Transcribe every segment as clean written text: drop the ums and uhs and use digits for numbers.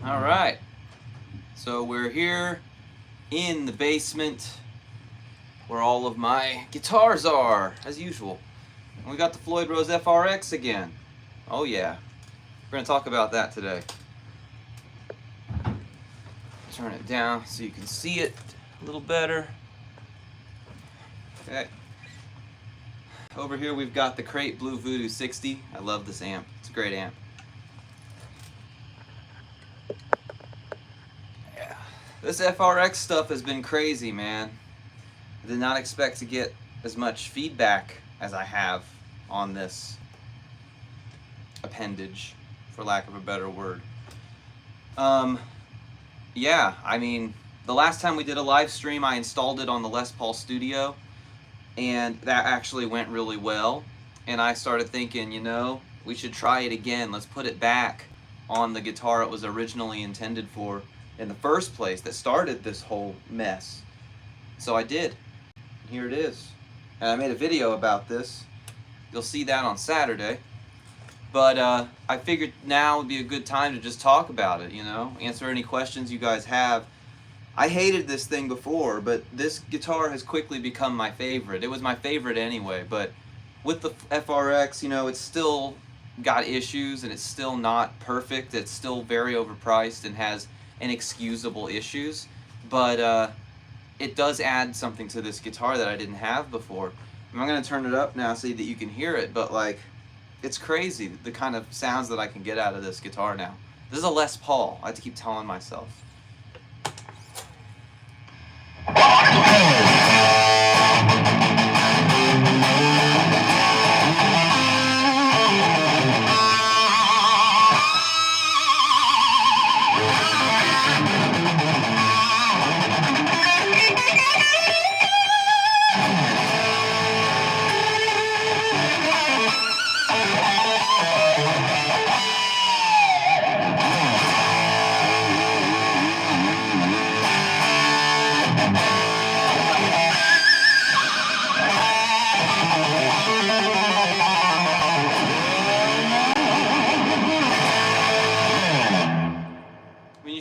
Alright, so we're here in the basement where all of my guitars are, as usual. And we got the Floyd Rose FRX again. Oh yeah, we're going to talk about that today. Turn it down so you can see it a little better. Okay. Over here we've got the Crate Blue Voodoo 60. I love this amp. It's a great amp. Yeah. This FRX stuff has been crazy, man. I did not expect to get as much feedback as I have on this appendage, for lack of a better word. Yeah, I mean, the last time we did a live stream, I installed it on the Les Paul Studio, and that actually went really well. And I started thinking, you know, we should try it again. Let's put it back on the guitar it was originally intended for in the first place, that started this whole mess. So I did. Here it is. And I made a video about this. You'll see that on Saturday. But I figured now would be a good time to just talk about it, you know, answer any questions you guys have. I hated this thing before, but this guitar has quickly become my favorite. It was my favorite anyway, but with the FRX, you know, it's still got issues and it's still not perfect. It's still very overpriced and has inexcusable issues, but it does add something to this guitar that I didn't have before. I'm going to turn it up now so that you can hear it, but like, it's crazy the kind of sounds that I can get out of this guitar now. This is a Les Paul, I have to keep telling myself.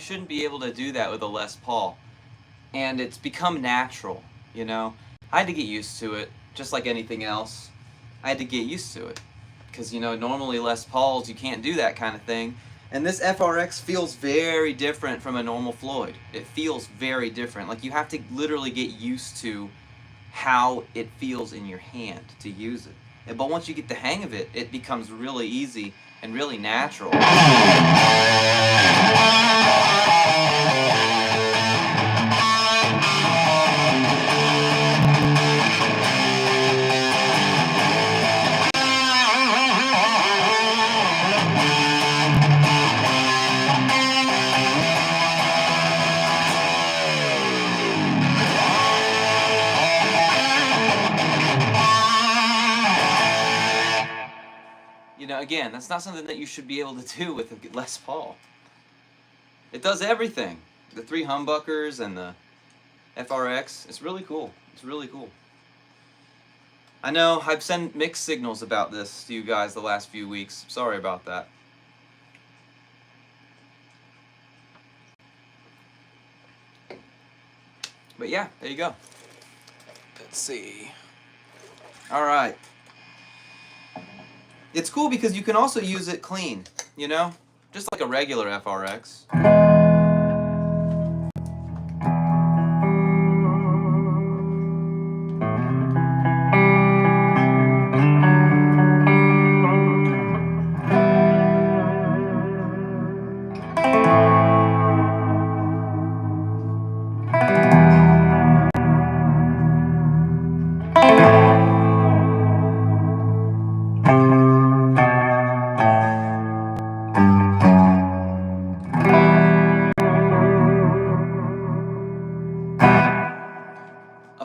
Shouldn't be able to do that with a Les Paul, and it's become natural, you know. I had to get used to it, just like anything else. I had to get used to it, because, you know, normally Les Pauls, you can't do that kind of thing, and this FRX feels very different from a normal Floyd. It feels very different. Like, you have to literally get used to how it feels in your hand to use it. But once you get the hang of it, it becomes really easy and really natural. You know, again, that's not something that you should be able to do with a Les Paul. It does everything. The three humbuckers and the FRX. It's really cool. It's really cool. I know I've sent mixed signals about this to you guys the last few weeks. Sorry about that. But yeah, there you go. Let's see. Alright. It's cool because you can also use it clean, you know? Just like a regular FRX.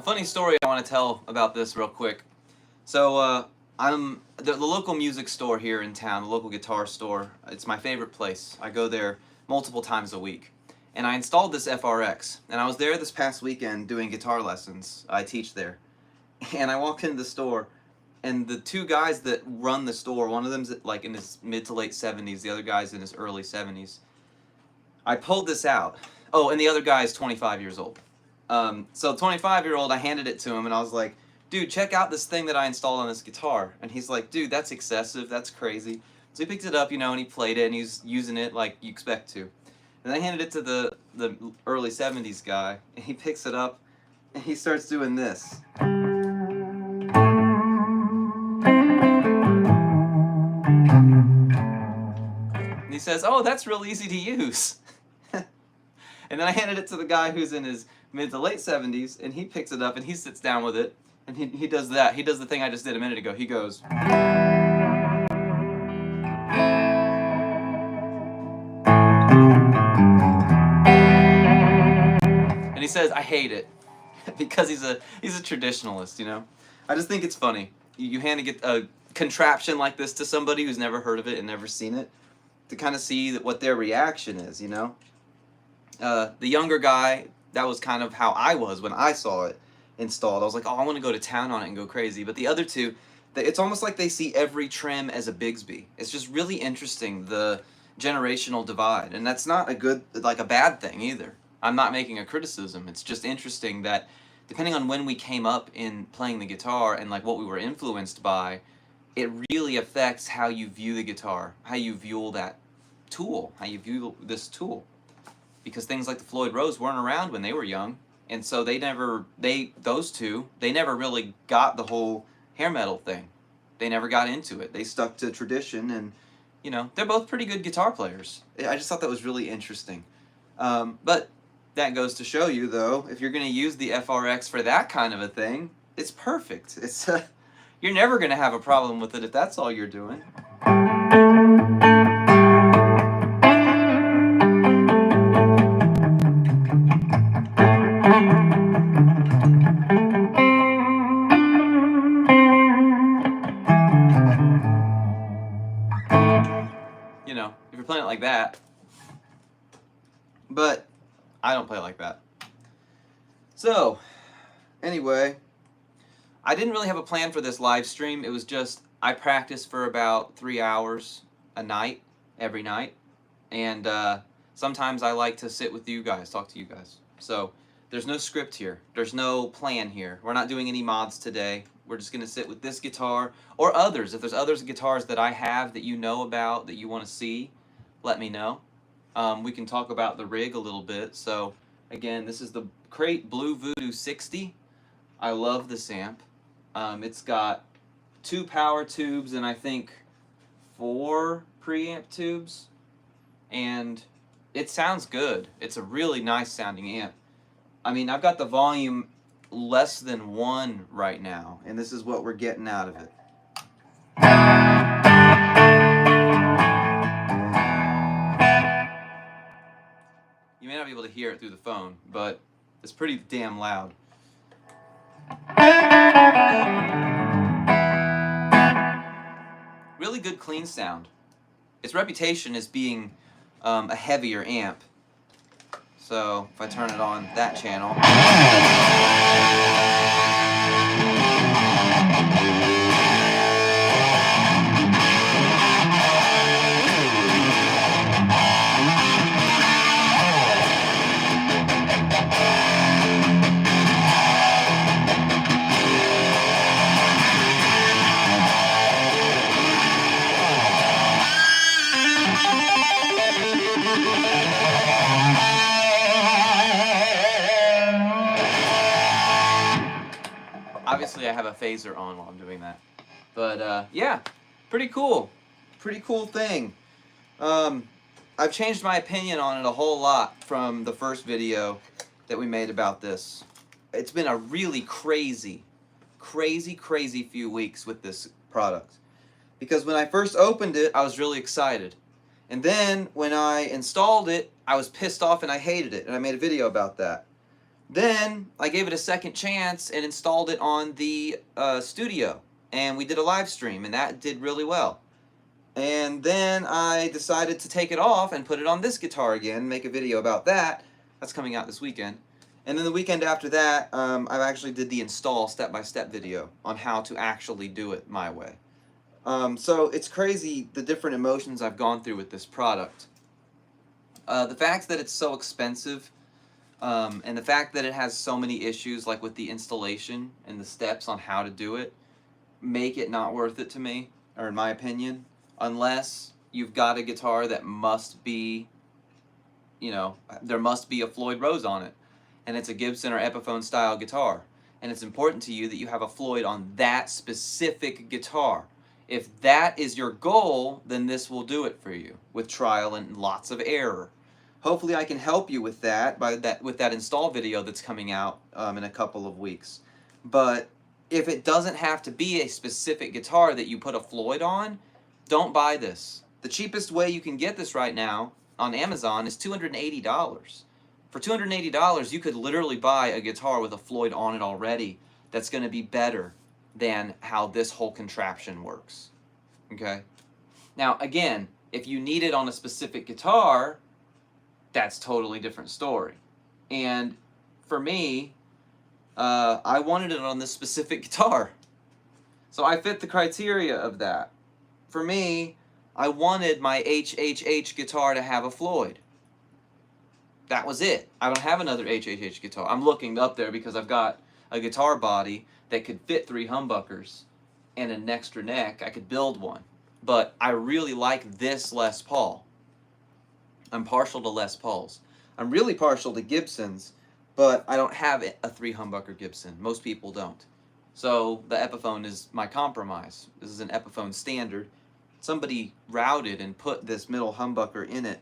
Funny story I want to tell about this real quick. So I'm the local music store here in town, the local guitar store. It's my favorite place. I go there multiple times a week. And I installed this FRX. And I was there this past weekend doing guitar lessons. I teach there. And I walked into the store, and the two guys that run the store, one of them's like in his mid to late 70s, the other guy's in his early 70s. I pulled this out. Oh, and the other guy is 25 years old. So 25-year-old, I handed it to him, and I was like, dude, check out this thing that I installed on this guitar. And he's like, dude, that's excessive, that's crazy. So he picked it up, you know, and he played it, and he's using it like you expect to. And I handed it to the early 70s guy, and he picks it up, and he starts doing this. And he says, oh, that's real easy to use. And then I handed it to the guy who's in his mid to late 70s, and he picks it up, and he sits down with it, and he does that. He does the thing I just did a minute ago. He goes... And he says, I hate it. Because he's a traditionalist, you know? I just think it's funny. You hand a contraption like this to somebody who's never heard of it and never seen it, to kind of see what their reaction is, you know? The younger guy, that was kind of how I was when I saw it installed. I was like, oh, I want to go to town on it and go crazy. But the other two, it's almost like they see every trim as a Bigsby. It's just really interesting, the generational divide. And that's not a bad thing either. I'm not making a criticism. It's just interesting that depending on when we came up in playing the guitar and like what we were influenced by, it really affects how you view the guitar, how you view that tool, how you view this tool. Because things like the Floyd Rose weren't around when they were young, and so those two never really got the whole hair metal thing. They never got into it. They stuck to tradition, and you know, they're both pretty good guitar players. I just thought that was really interesting. But that goes to show you, though, if you're going to use the FRX for that kind of a thing, it's perfect. It's you're never going to have a problem with it if that's all you're doing. You know, if you're playing it like that. But I don't play like that. So, anyway, I didn't really have a plan for this live stream. It was just, I practiced for about 3 hours a night, every night. And sometimes I like to sit with you guys, talk to you guys. So, there's no script here. There's no plan here. We're not doing any mods today. We're just going to sit with this guitar, or others. If there's other guitars that I have that you know about, that you want to see, let me know. We can talk about the rig a little bit. So, again, this is the Crate Blue Voodoo 60. I love this amp. It's got 2 power tubes and I think 4 preamp tubes. And it sounds good. It's a really nice sounding amp. I mean, I've got the volume less than 1 right now, and this is what we're getting out of it. You may not be able to hear it through the phone, but it's pretty damn loud. Really good clean sound. Its reputation is being a heavier amp. So if I turn it on that channel, obviously I have a phaser on while I'm doing that. But yeah, pretty cool. Pretty cool thing. I've changed my opinion on it a whole lot from the first video that we made about this. It's been a really crazy few weeks with this product. Because when I first opened it, I was really excited. And then when I installed it, I was pissed off and I hated it. And I made a video about that. Then I gave it a second chance and installed it on the studio. And we did a live stream, and that did really well. And then I decided to take it off and put it on this guitar again, make a video about that. That's coming out this weekend. And then the weekend after that, I actually did the install step-by-step video on how to actually do it my way. So it's crazy the different emotions I've gone through with this product. The fact that it's so expensive, and the fact that it has so many issues, like with the installation and the steps on how to do it, make it not worth it to me, or in my opinion, unless you've got a guitar that must be, you know, there must be a Floyd Rose on it, and it's a Gibson or Epiphone style guitar, and it's important to you that you have a Floyd on that specific guitar. If that is your goal, then this will do it for you with trial and lots of error. Hopefully I can help you with that with that install video that's coming out in a couple of weeks. But if it doesn't have to be a specific guitar that you put a Floyd on, don't buy this. The cheapest way you can get this right now on Amazon is $280. For $280, you could literally buy a guitar with a Floyd on it already that's going to be better than how this whole contraption works. Okay? Now, again, if you need it on a specific guitar, that's totally different story. And for me, I wanted it on this specific guitar. So I fit the criteria of that. For me, I wanted my HHH guitar to have a Floyd. That was it. I don't have another HHH guitar. I'm looking up there because I've got a guitar body that could fit 3 humbuckers and an extra neck. I could build one. But I really like this Les Paul. I'm partial to Les Pauls. I'm really partial to Gibsons, but I don't have a 3 humbucker Gibson. Most people don't. So the Epiphone is my compromise. This is an Epiphone standard. Somebody routed and put this middle humbucker in it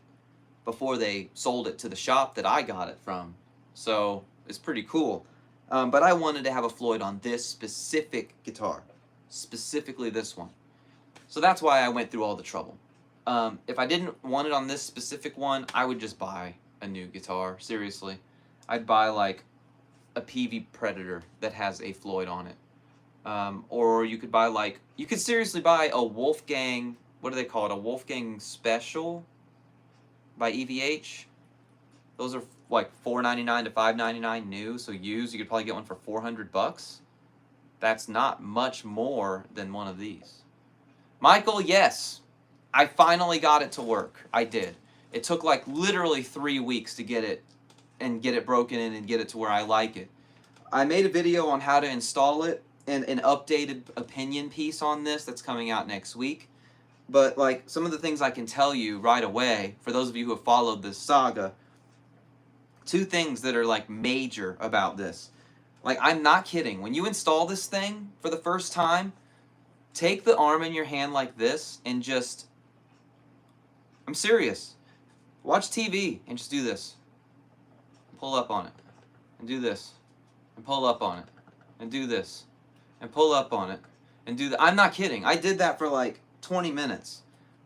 before they sold it to the shop that I got it from. So it's pretty cool. But I wanted to have a Floyd on this specific guitar. Specifically this one. So that's why I went through all the trouble. If I didn't want it on this specific one, I would just buy a new guitar. Seriously. I'd buy like a PV Predator that has a Floyd on it. Or you could buy like, you could seriously buy a Wolfgang, what do they call it? A Wolfgang Special by EVH. Those are like $4.99 to $5.99 new, so used you could probably get one for $400. That's not much more than one of these. Michael, yes, I finally got it to work. I did. It took like literally 3 weeks to get it and get it broken in and get it to where I like it. I made a video on how to install it and an updated opinion piece on this that's coming out next week. But like some of the things I can tell you right away, for those of you who have followed this saga, 2 things that are like major about this. Like, I'm not kidding. When you install this thing for the first time, take the arm in your hand like this and just, I'm serious. Watch TV and just do this. Pull up on it. And do this. And pull up on it. And do this. And pull up on it. And do that. I'm not kidding. I did that for like 20 minutes.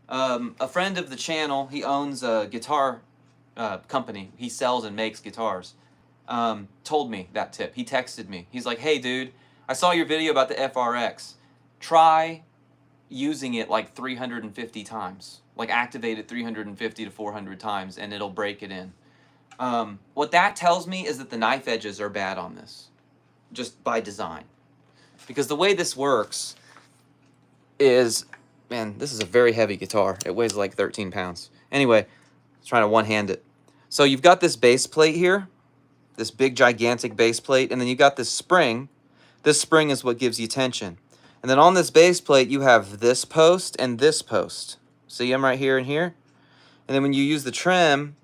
A friend of the channel, he owns a guitar company. He sells and makes guitars. Told me that tip. He texted me. He's like, hey dude, I saw your video about the FRX. Try using it like 350 times. Like activate it 350 to 400 times and it'll break it in. What that tells me is that the knife edges are bad on this. Just by design. Because the way this works is, man, this is a very heavy guitar. It weighs like 13 pounds. Anyway, let's try to one-hand it. So you've got this base plate here. This big gigantic base plate, and then you got this spring. This spring is what gives you tension. And then on this base plate, you have this post and this post. See them right here and here? And then when you use the trim,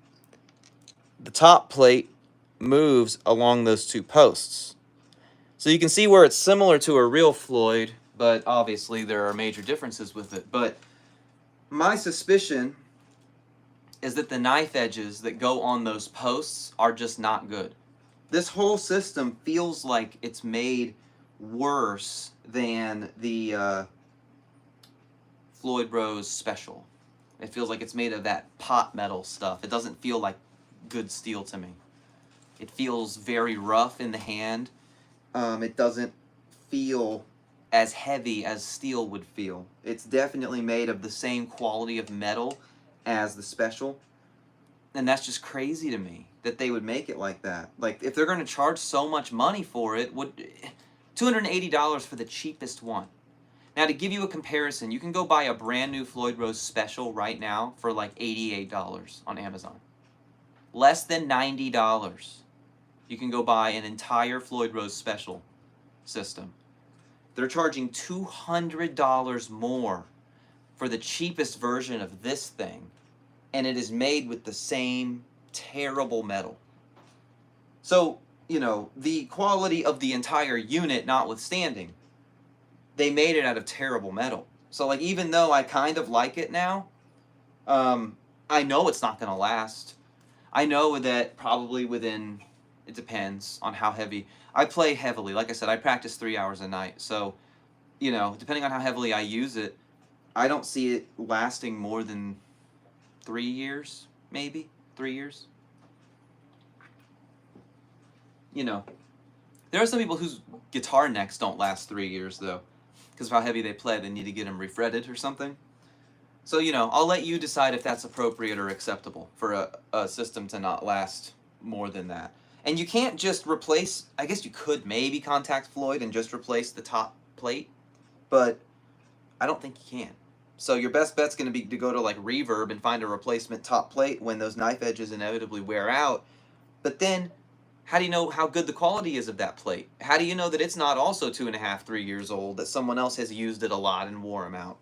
the top plate moves along those 2 posts. So you can see where it's similar to a real Floyd, but obviously there are major differences with it. But my suspicion is that the knife edges that go on those posts are just not good. This whole system feels like it's made worse than the Floyd Rose Special. It feels like it's made of that pot metal stuff. It doesn't feel like good steel to me. It feels very rough in the hand. It doesn't feel as heavy as steel would feel. It's definitely made of the same quality of metal as the Special. And that's just crazy to me that they would make it like that. Like, if they're going to charge so much money for it, $280 for the cheapest one. Now, to give you a comparison, you can go buy a brand new Floyd Rose Special right now for like $88 on Amazon. less than $90, you can go buy an entire Floyd Rose Special system. They're charging $200 more for the cheapest version of this thing, and it is made with the same terrible metal. So, you know, the quality of the entire unit notwithstanding, they made it out of terrible metal. So, like, even though I kind of like it now, I know it's not going to last. I know that probably within, it depends on how heavy. I play heavily. Like I said, I practice 3 hours a night. So, you know, depending on how heavily I use it, I don't see it lasting more than 3 years, maybe 3 years. You know, there are some people whose guitar necks don't last 3 years, though, because of how heavy they play. They need to get them refretted or something. So, you know, I'll let you decide if that's appropriate or acceptable for a system to not last more than that. And you can't just replace, I guess you could maybe contact Floyd and just replace the top plate, but I don't think you can. So your best bet's going to be to go to like Reverb and find a replacement top plate when those knife edges inevitably wear out. But then, how do you know how good the quality is of that plate? How do you know that it's not also 2.5, 3 years old, that someone else has used it a lot and wore them out?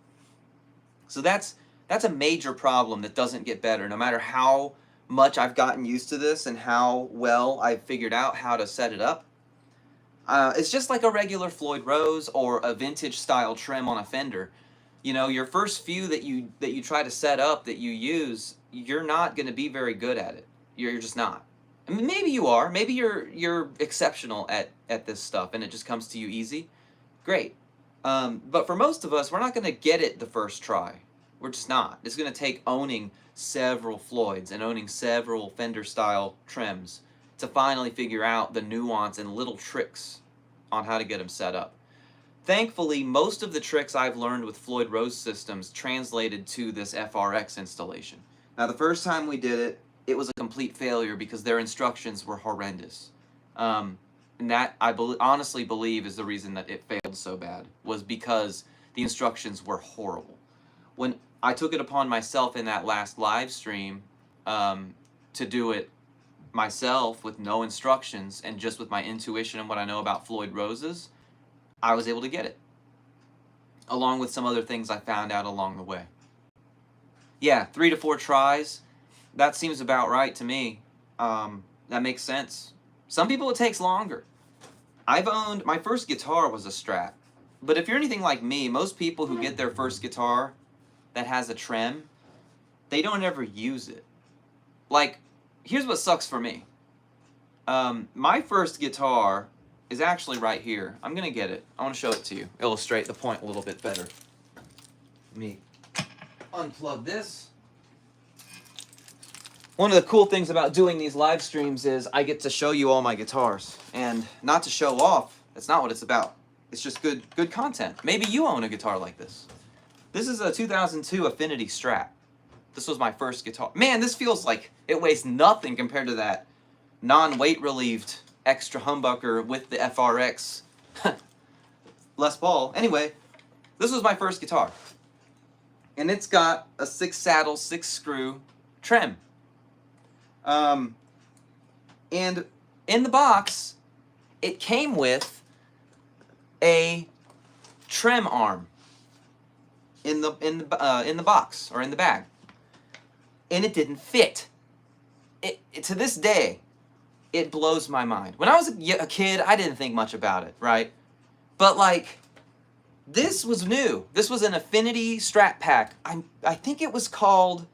So that's a major problem that doesn't get better, no matter how much I've gotten used to this and how well I've figured out how to set it up. It's just like a regular Floyd Rose or a vintage style trim on a Fender. You know, your first few that you try to set up, that you use, you're not going to be very good at it. You're just not. I mean, maybe you are. Maybe you're exceptional at this stuff and it just comes to you easy. Great. But for most of us, we're not going to get it the first try. We're just not. It's going to take owning several Floyds and owning several Fender-style trims to finally figure out the nuance and little tricks on how to get them set up. Thankfully, most of the tricks I've learned with Floyd Rose systems translated to this FRX installation. Now, the first time we did it, it was a complete failure because their instructions were horrendous. And that, I honestly believe, is the reason that it failed so bad, was because the instructions were horrible. When I took it upon myself in that last live stream to do it myself with no instructions and just with my intuition and what I know about Floyd Roses, I was able to get it, along with some other things I found out along the way. Yeah, 3 to 4 tries, that seems about right to me. That makes sense. Some people it takes longer. I've owned, my first guitar was a Strat, but if you're anything like me, most people who get their first guitar that has a trem, they don't ever use it. Like, here's what sucks for me. My first guitar is actually right here. I'm gonna get it. I want to show it to you, illustrate the point a little bit better. Let me unplug this. One of the cool things about doing these live streams is I get to show you all my guitars. And not to show off, that's not what it's about. It's just good content. Maybe you own a guitar like this. This is a 2002 Affinity Strat. This was my first guitar. Man, this feels like it weighs nothing compared to that non-weight relieved extra humbucker with the FRX Les Paul. Anyway, this was my first guitar. And it's got a 6-saddle, 6-screw trem. And in the box, it came with a trem arm in the box or in the bag, and it didn't fit. To this day, it blows my mind. When I was a kid, I didn't think much about it, right? But like, this was new. This was an Affinity Strat Pack. I think it was called,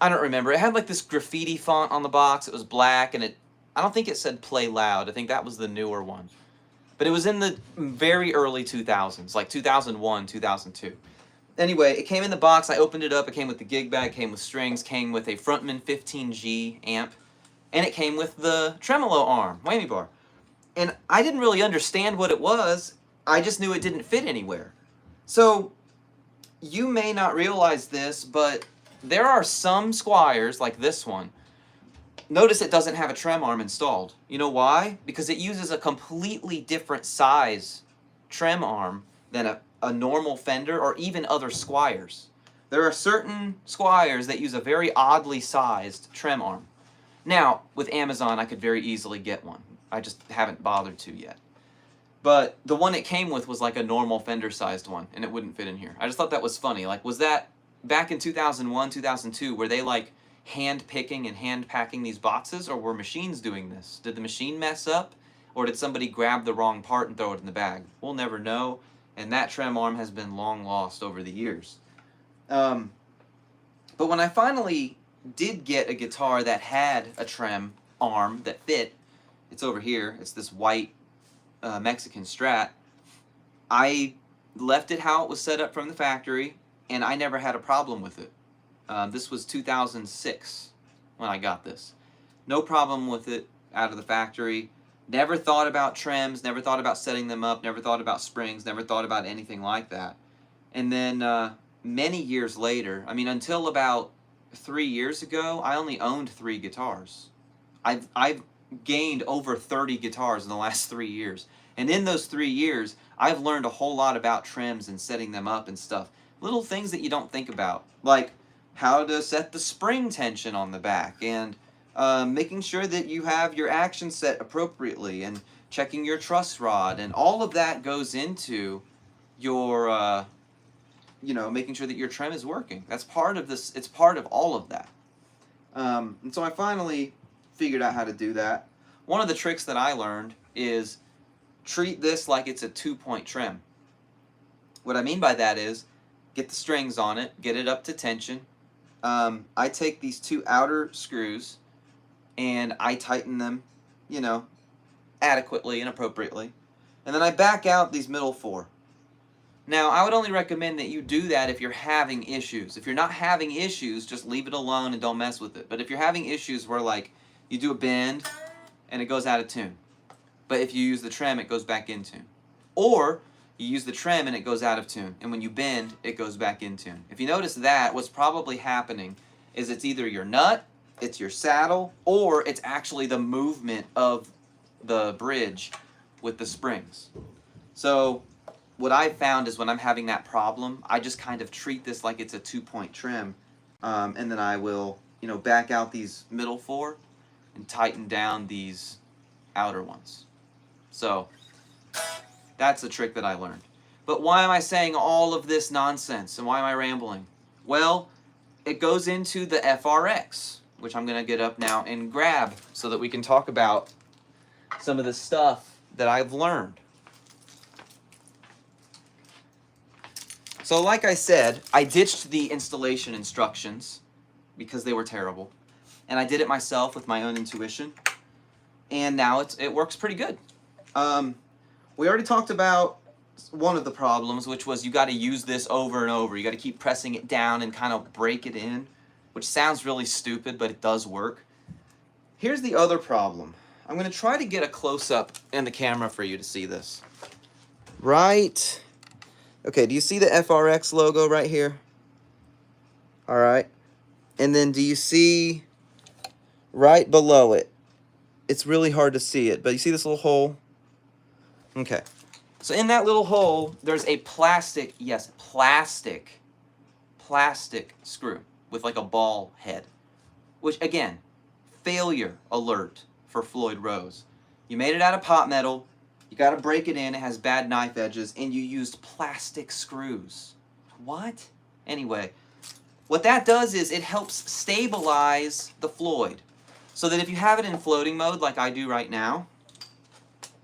I don't remember. It had like this graffiti font on the box. It was black, and I don't think it said play loud. I think that was the newer one. But it was in the very early 2000s, like 2001, 2002. Anyway, it came in the box. I opened it up. It came with the gig bag, came with strings, came with a Frontman 15G amp, and it came with the tremolo arm, whammy bar. And I didn't really understand what it was. I just knew it didn't fit anywhere. So you may not realize this, but there are some Squiers, like this one. Notice it doesn't have a trem arm installed. You know why? Because it uses a completely different size trem arm than a normal Fender or even other Squiers. There are certain Squiers that use a very oddly sized trem arm. Now, with Amazon, I could very easily get one. I just haven't bothered to yet. But the one it came with was like a normal Fender-sized one, and it wouldn't fit in here. I just thought that was funny. Like, was that back in 2001, 2002, were they like hand-picking and hand-packing these boxes, or were machines doing this? Did the machine mess up, or did somebody grab the wrong part and throw it in the bag? We'll never know, and that trem arm has been long lost over the years. But when I finally did get a guitar that had a trem arm that fit, it's over here, it's this white Mexican Strat, I left it how it was set up from the factory, and I never had a problem with it. This was 2006 when I got this. No problem with it out of the factory. Never thought about trems, never thought about setting them up, never thought about springs, never thought about anything like that. And then many years later, I mean until about 3 years ago, I only owned 3 guitars. I've gained over 30 guitars in the last 3 years. And in those 3 years, I've learned a whole lot about trims and setting them up and stuff. Little things that you don't think about, like how to set the spring tension on the back, and making sure that you have your action set appropriately, and checking your truss rod, and all of that goes into your, you know, making sure that your trem is working. That's part of this. It's part of all of that. And so I finally figured out how to do that. One of the tricks that I learned is treat this like it's a 2-point trem. What I mean by that is get the strings on it, get it up to tension. I take these 2 outer screws and I tighten them, you know, adequately and appropriately. And then I back out these middle 4. Now, I would only recommend that you do that if you're having issues. If you're not having issues, just leave it alone and don't mess with it. But if you're having issues where, like, you do a bend and it goes out of tune, but if you use the trem, it goes back in tune. Or you use the trem and it goes out of tune, and when you bend, it goes back in tune. If you notice that, what's probably happening is it's either your nut, it's your saddle, or it's actually the movement of the bridge with the springs. So what I've found is when I'm having that problem, I just kind of treat this like it's a 2-point trem, and then I will, you know, back out these middle 4 and tighten down these outer ones. So that's a trick that I learned. But why am I saying all of this nonsense, and why am I rambling? Well, it goes into the FRX, which I'm going to get up now and grab so that we can talk about some of the stuff that I've learned. So like I said, I ditched the installation instructions because they were terrible. And I did it myself with my own intuition. And now it works pretty good. We already talked about one of the problems, which was you got to use this over and over. You got to keep pressing it down and kind of break it in, which sounds really stupid, but it does work. Here's the other problem. I'm going to try to get a close-up in the camera for you to see this. Right. Okay, do you see the FRX logo right here? All right. And then do you see right below it? It's really hard to see it, but you see this little hole? Okay. So in that little hole, there's a plastic, yes, plastic screw with like a ball head. Which, again, failure alert for Floyd Rose. You made it out of pot metal, you got to break it in, it has bad knife edges, and you used plastic screws. What? Anyway, what that does is it helps stabilize the Floyd. So that if you have it in floating mode like I do right now,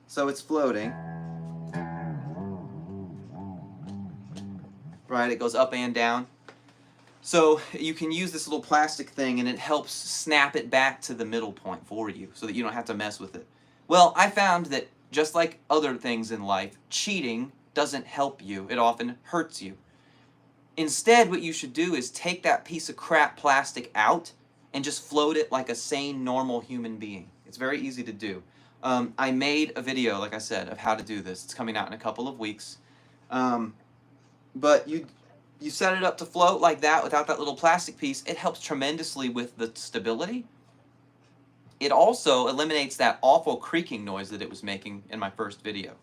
so it's floating, right, it goes up and down. So you can use this little plastic thing and it helps snap it back to the middle point for you so that you don't have to mess with it. Well, I found that just like other things in life, cheating doesn't help you, it often hurts you. Instead, what you should do is take that piece of crap plastic out and just float it like a sane, normal human being. It's very easy to do. I made a video, like I said, of how to do this. It's coming out in a couple of weeks. But you set it up to float like that without that little plastic piece. It helps tremendously with the stability. It also eliminates that awful creaking noise that it was making in my first video.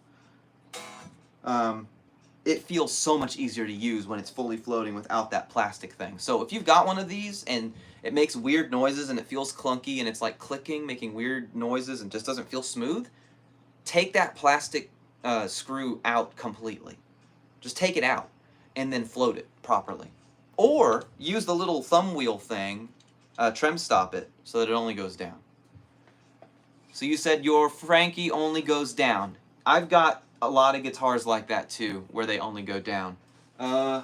it feels so much easier to use when it's fully floating without that plastic thing. So if you've got one of these and it makes weird noises and it feels clunky and it's like clicking, making weird noises and just doesn't feel smooth, take that plastic screw out completely. Just take it out and then float it properly. Or use the little thumb wheel thing, trem stop it, so that it only goes down. So you said your Frankie only goes down. I've got a lot of guitars like that too, where they only go down. Can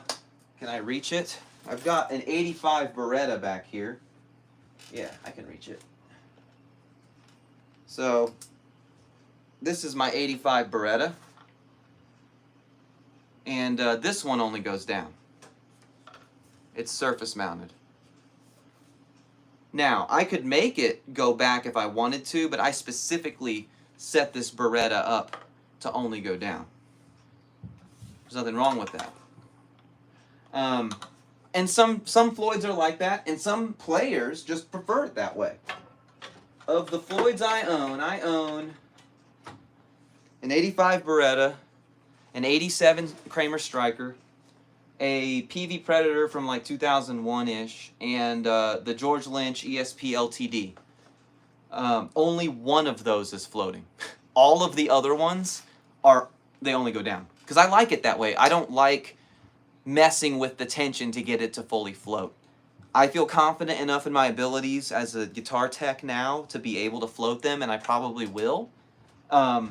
I reach it? I've got an 85 Beretta back here. Yeah, I can reach it. So, this is my 85 Beretta. And this one only goes down. It's surface mounted. Now, I could make it go back if I wanted to, but I specifically set this Beretta up to only go down. There's nothing wrong with that. And some Floyds are like that, and some players just prefer it that way. Of the Floyds I own an 85 Beretta, an 87 Kramer Striker, a PV Predator from like 2001-ish, and the George Lynch ESP LTD. Only one of those is floating. All of the other ones they only go down. Because I like it that way. I don't like messing with the tension to get it to fully float. I feel confident enough in my abilities as a guitar tech now to be able to float them, and I probably will. Oh,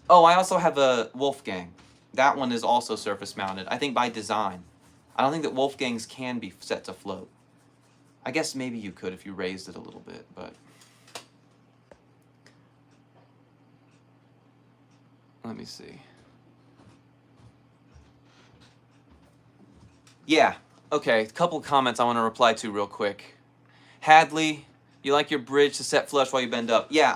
I also have a Wolfgang. That one is also surface mounted, I think by design. I don't think that Wolfgangs can be set to float. I guess maybe you could if you raised it a little bit, but... Let me see. Yeah, okay, a couple of comments I want to reply to real quick. Hadley, you like your bridge to set flush while you bend up. Yeah,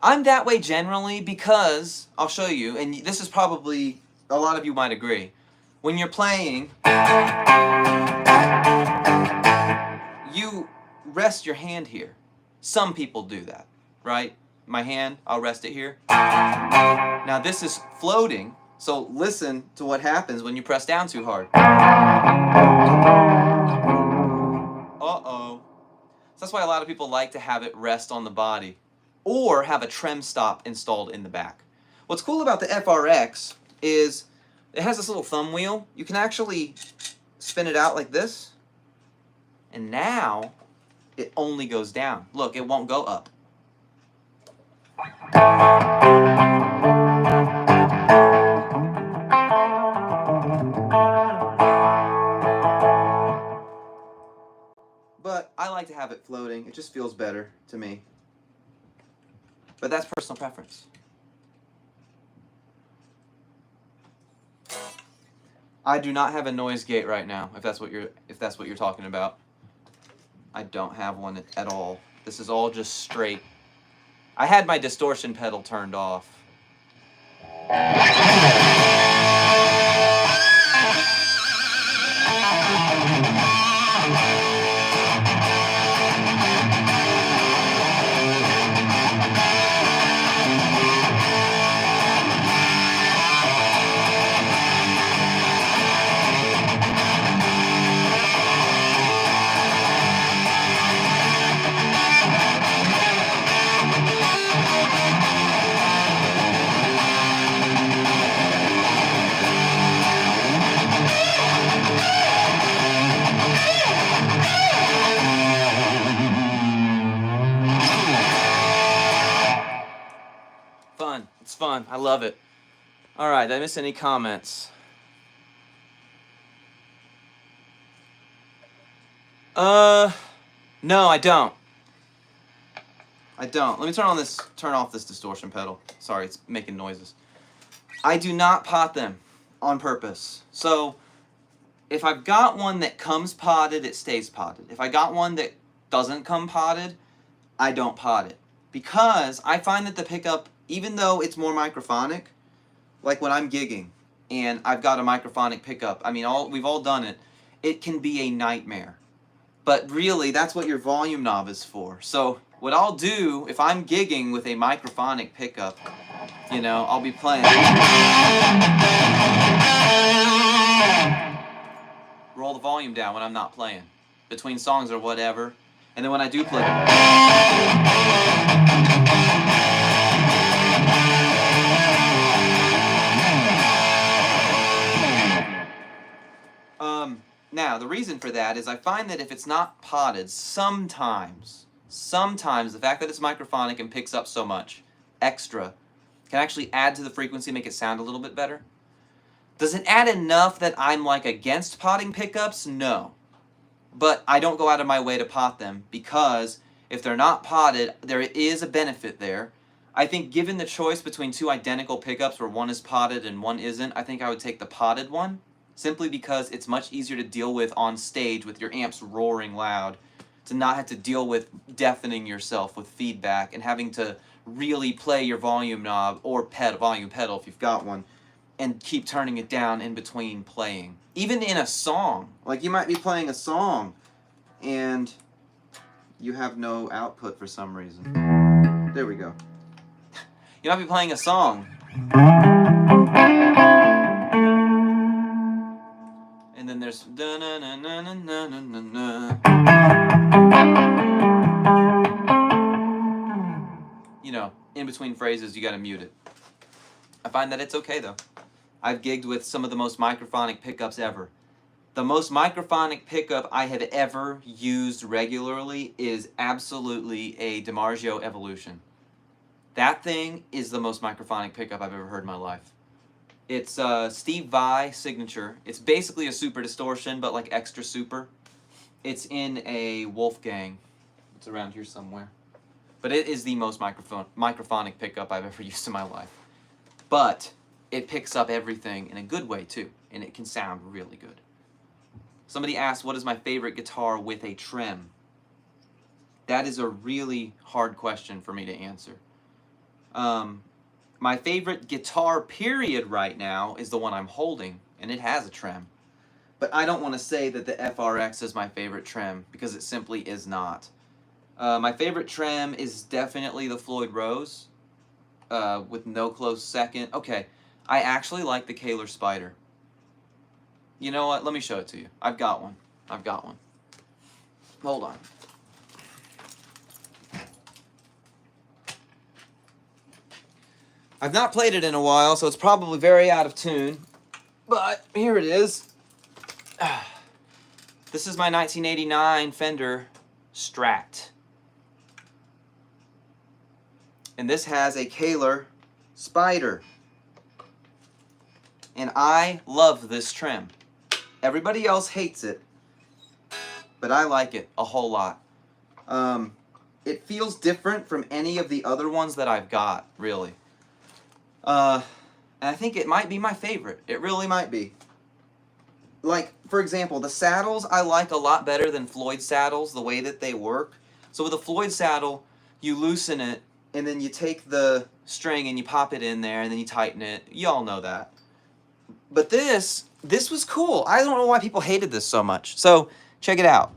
I'm that way generally because, I'll show you, and this is probably, a lot of you might agree. When you're playing, you rest your hand here. Some people do that, right? My hand, I'll rest it here. Now this is floating, so listen to what happens when you press down too hard. Uh-oh. So that's why a lot of people like to have it rest on the body, or have a trem stop installed in the back. What's cool about the FRX is it has this little thumb wheel. You can actually spin it out like this, and now it only goes down. Look, it won't go up. But I like to have it floating. It just feels better to me. But that's personal preference. I do not have a noise gate right now, if that's what you're talking about. I don't have one at all. This is all just straight. I had my distortion pedal turned off. Fun. It's fun. I love it. All right, did I miss any comments? No, I don't. I don't. Let me turn off this distortion pedal. Sorry, it's making noises. I do not pot them on purpose. So, if I've got one that comes potted, it stays potted. If I got one that doesn't come potted, I don't pot it. Because I find that the pickup, even though it's more microphonic, like when I'm gigging and I've got a microphonic pickup, I mean, we've all done it, it can be a nightmare. But really, that's what your volume knob is for. So what I'll do, if I'm gigging with a microphonic pickup, you know, I'll be playing. Roll the volume down when I'm not playing, between songs or whatever. And then when I do play, now the reason for that is I find that if it's not potted, sometimes the fact that it's microphonic and picks up so much extra can actually add to the frequency, make it sound a little bit better. Does it add enough that I'm like against potting pickups? No. But I don't go out of my way to pot them, because if they're not potted, there is a benefit there. I think given the choice between two identical pickups where one is potted and one isn't, I think I would take the potted one, simply because it's much easier to deal with on stage with your amps roaring loud, to not have to deal with deafening yourself with feedback and having to really play your volume knob or volume pedal if you've got one, and keep turning it down in between playing. Even in a song, like you might be playing a song and you have no output for some reason. There we go. You might be playing a song and then there's you know, in between phrases you gotta mute it. I find that it's okay though. I've gigged with some of the most microphonic pickups ever. The most microphonic pickup I have ever used regularly is absolutely a DiMarzio Evolution. That thing is the most microphonic pickup I've ever heard in my life. It's Steve Vai signature. It's basically a super distortion, but like extra super. It's in a Wolfgang. It's around here somewhere. But it is the most microphonic pickup I've ever used in my life. But it picks up everything in a good way too, and it can sound really good. Somebody asked, what is my favorite guitar with a trem? That is a really hard question for me to answer. My favorite guitar period right now is the one I'm holding, and it has a trem. But I don't want to say that the FRX is my favorite trem, because it simply is not. My favorite trem is definitely the Floyd Rose, with no close second. Okay, I actually like the Kahler Spider. You know what? Let me show it to you. I've got one. Hold on. I've not played it in a while, so it's probably very out of tune. But here it is. This is my 1989 Fender Strat. And this has a Kahler Spider. And I love this trem. Everybody else hates it, but I like it a whole lot. It feels different from any of the other ones that I've got, really. And I think it might be my favorite. It really might be. Like, for example, the saddles I like a lot better than Floyd saddles, the way that they work. So with a Floyd saddle, you loosen it, and then you take the string and you pop it in there, and then you tighten it. You all know that. But this was cool. I don't know why people hated this so much. So, check it out.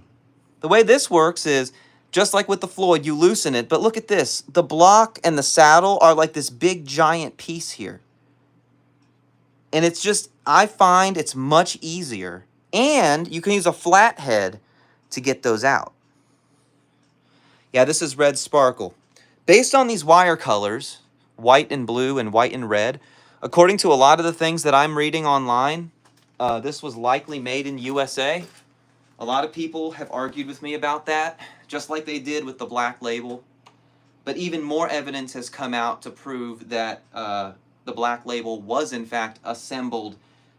The way this works is, just like with the Floyd, you loosen it, but look at this. The block and the saddle are like this big giant piece here. And it's just, I find it's much easier. And you can use a flathead to get those out. Yeah, this is Red Sparkle. Based on these wire colors, white and blue and white and red, according to a lot of the things that I'm reading online, this was likely made in USA. A lot of people have argued with me about that, just like they did with the Black Label. But even more evidence has come out to prove that the Black Label was in fact assembled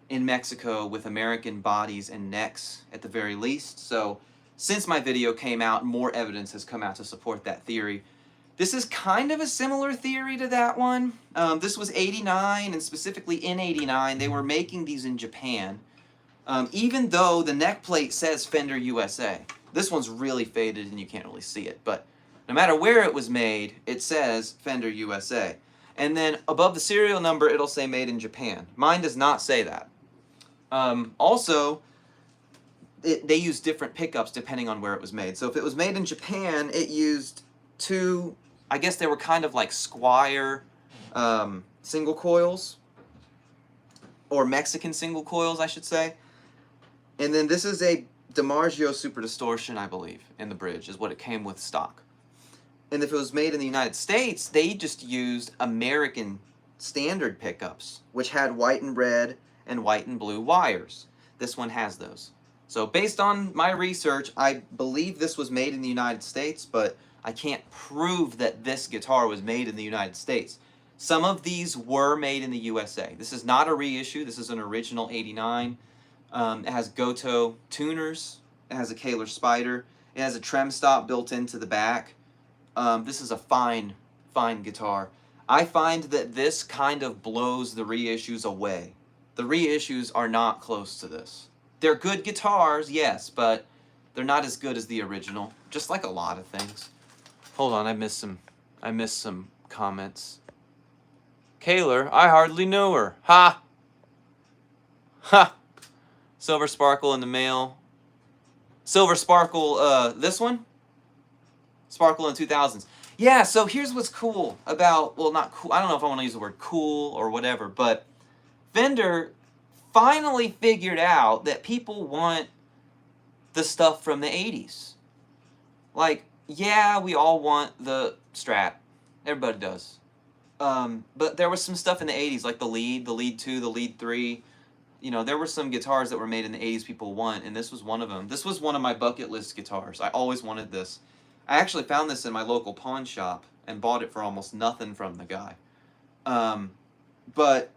in Mexico with American bodies and necks at the very least. So since my video came out, more evidence has come out to support that theory. This is kind of a similar theory to that one. This was 89, and specifically in 89, they were making these in Japan. Even though the neck plate says Fender USA. This one's really faded and you can't really see it, but no matter where it was made, it says Fender USA. And then above the serial number, it'll say made in Japan. Mine does not say that. Also, they use different pickups depending on where it was made. So if it was made in Japan, it used two, I guess they were kind of like Squier single coils. or Mexican single coils, I should say. And then this is a DiMarzio Super Distortion, I believe, in the bridge, is what it came with stock. And if it was made in the United States, they just used American standard pickups, which had white and red and white and blue wires. This one has those. So based on my research, I believe this was made in the United States, but I can't prove that this guitar was made in the United States. Some of these were made in the USA. This is not a reissue. This is an original 89. It has Goto tuners. It has a Kahler Spider. It has a trem stop built into the back. This is a fine, fine guitar. I find that this kind of blows the reissues away. The reissues are not close to this. They're good guitars, yes, but they're not as good as the original, just like a lot of things. Hold on, I missed some comments. Kahler, I hardly knew her. Ha! Ha! Silver Sparkle in the mail. Silver Sparkle, this one? Sparkle in 2000s. Yeah, so here's what's cool about, well, not cool, I don't know if I want to use the word cool or whatever, but Fender finally figured out that people want the stuff from the 80s. Like, yeah, we all want the Strat. Everybody does. But there was some stuff in the 80s, like the Lead 2, the Lead 3. You know, there were some guitars that were made in the 80s people want, and this was one of them. This was one of my bucket list guitars. I always wanted this. I actually found this in my local pawn shop and bought it for almost nothing from the guy. But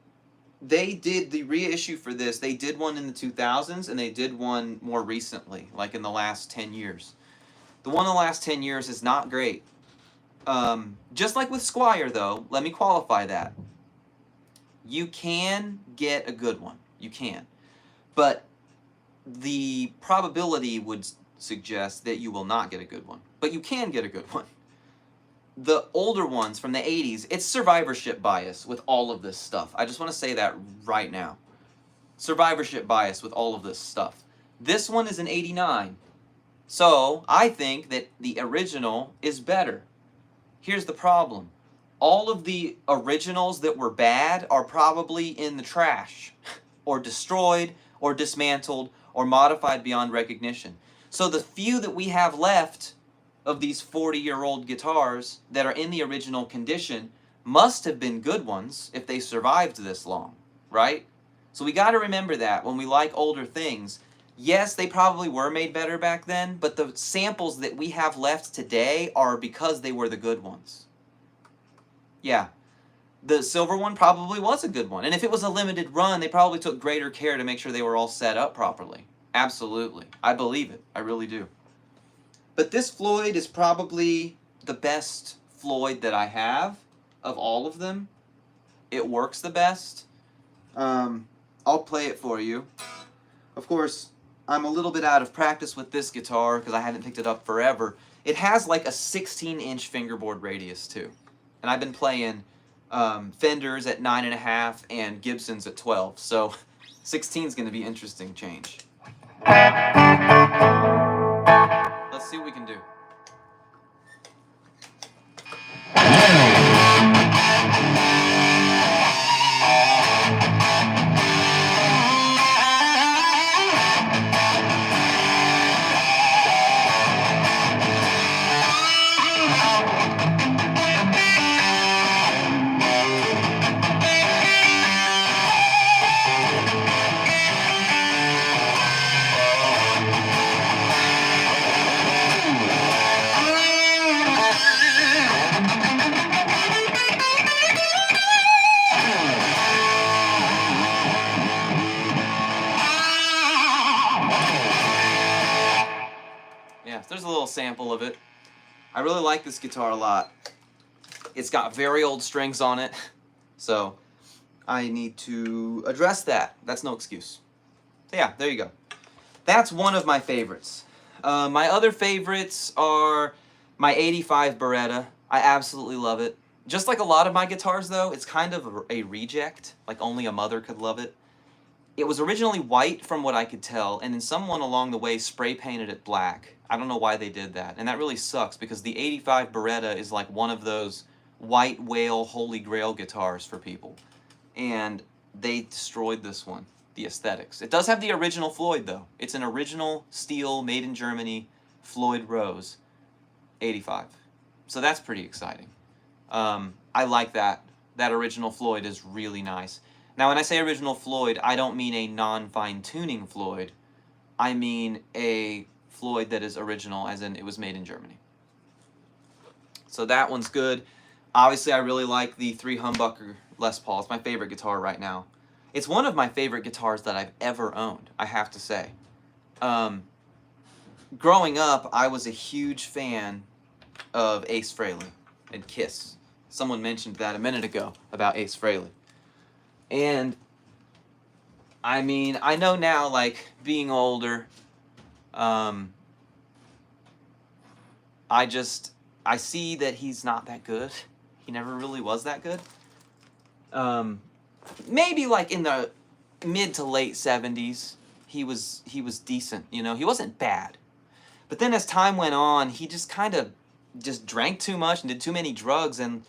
they did the reissue for this. They did one in the 2000s, and they did one more recently, like in the last 10 years. The one in the last 10 years is not great. Just like with Squier, though, let me qualify that. You can get a good one. You can. But the probability would suggest that you will not get a good one. But you can get a good one. The older ones from the 80s, it's survivorship bias with all of this stuff. I just want to say that right now. Survivorship bias with all of this stuff. This one is an 89. So I think that the original is better. Here's the problem. All of the originals that were bad are probably in the trash, or destroyed, or dismantled, or modified beyond recognition. So the few that we have left of these 40-year-old guitars that are in the original condition must have been good ones if they survived this long, right? So we got to remember that when we like older things. Yes, they probably were made better back then, but the samples that we have left today are because they were the good ones. Yeah, the silver one probably was a good one. And if it was a limited run, they probably took greater care to make sure they were all set up properly. Absolutely. I believe it. I really do. But this Floyd is probably the best Floyd that I have of all of them. It works the best. I'll play it for you. Of course, I'm a little bit out of practice with this guitar because I haven't picked it up forever. It has like a 16-inch fingerboard radius too. And I've been playing Fenders at 9.5 and Gibsons at 12. So 16 is going to be interesting change. Let's see what we can do. Yeah, there's a little sample of it. I really like this guitar a lot. It's got very old strings on it, so I need to address that. That's no excuse. So yeah, there you go. That's one of my favorites. My other favorites are my 85 Beretta. I absolutely love it. Just like a lot of my guitars, though, it's kind of a reject. Like only a mother could love it. It was originally white from what I could tell, and then someone along the way spray painted it black. I don't know why they did that, and that really sucks because the 85 Beretta is like one of those white whale holy grail guitars for people. And they destroyed this one, the aesthetics. It does have the original Floyd, though. It's an original steel, made in Germany, Floyd Rose 85. So that's pretty exciting. I like that. That original Floyd is really nice. Now, when I say original Floyd, I don't mean a non-fine tuning Floyd. I mean a Floyd that is original, as in it was made in Germany. So that one's good. Obviously, I really like the Three-humbucker Les Paul. It's my favorite guitar right now. It's one of my favorite guitars that I've ever owned, I have to say. Growing up, I was a huge fan of Ace Frehley and Kiss. Someone mentioned that a minute ago about Ace Frehley. And, I mean, I know now, like, being older, I see that he's not that good. He never really was that good. Maybe like in the mid to late 70s, he was decent, you know. He wasn't bad. But then as time went on, he just kind of just drank too much and did too many drugs. And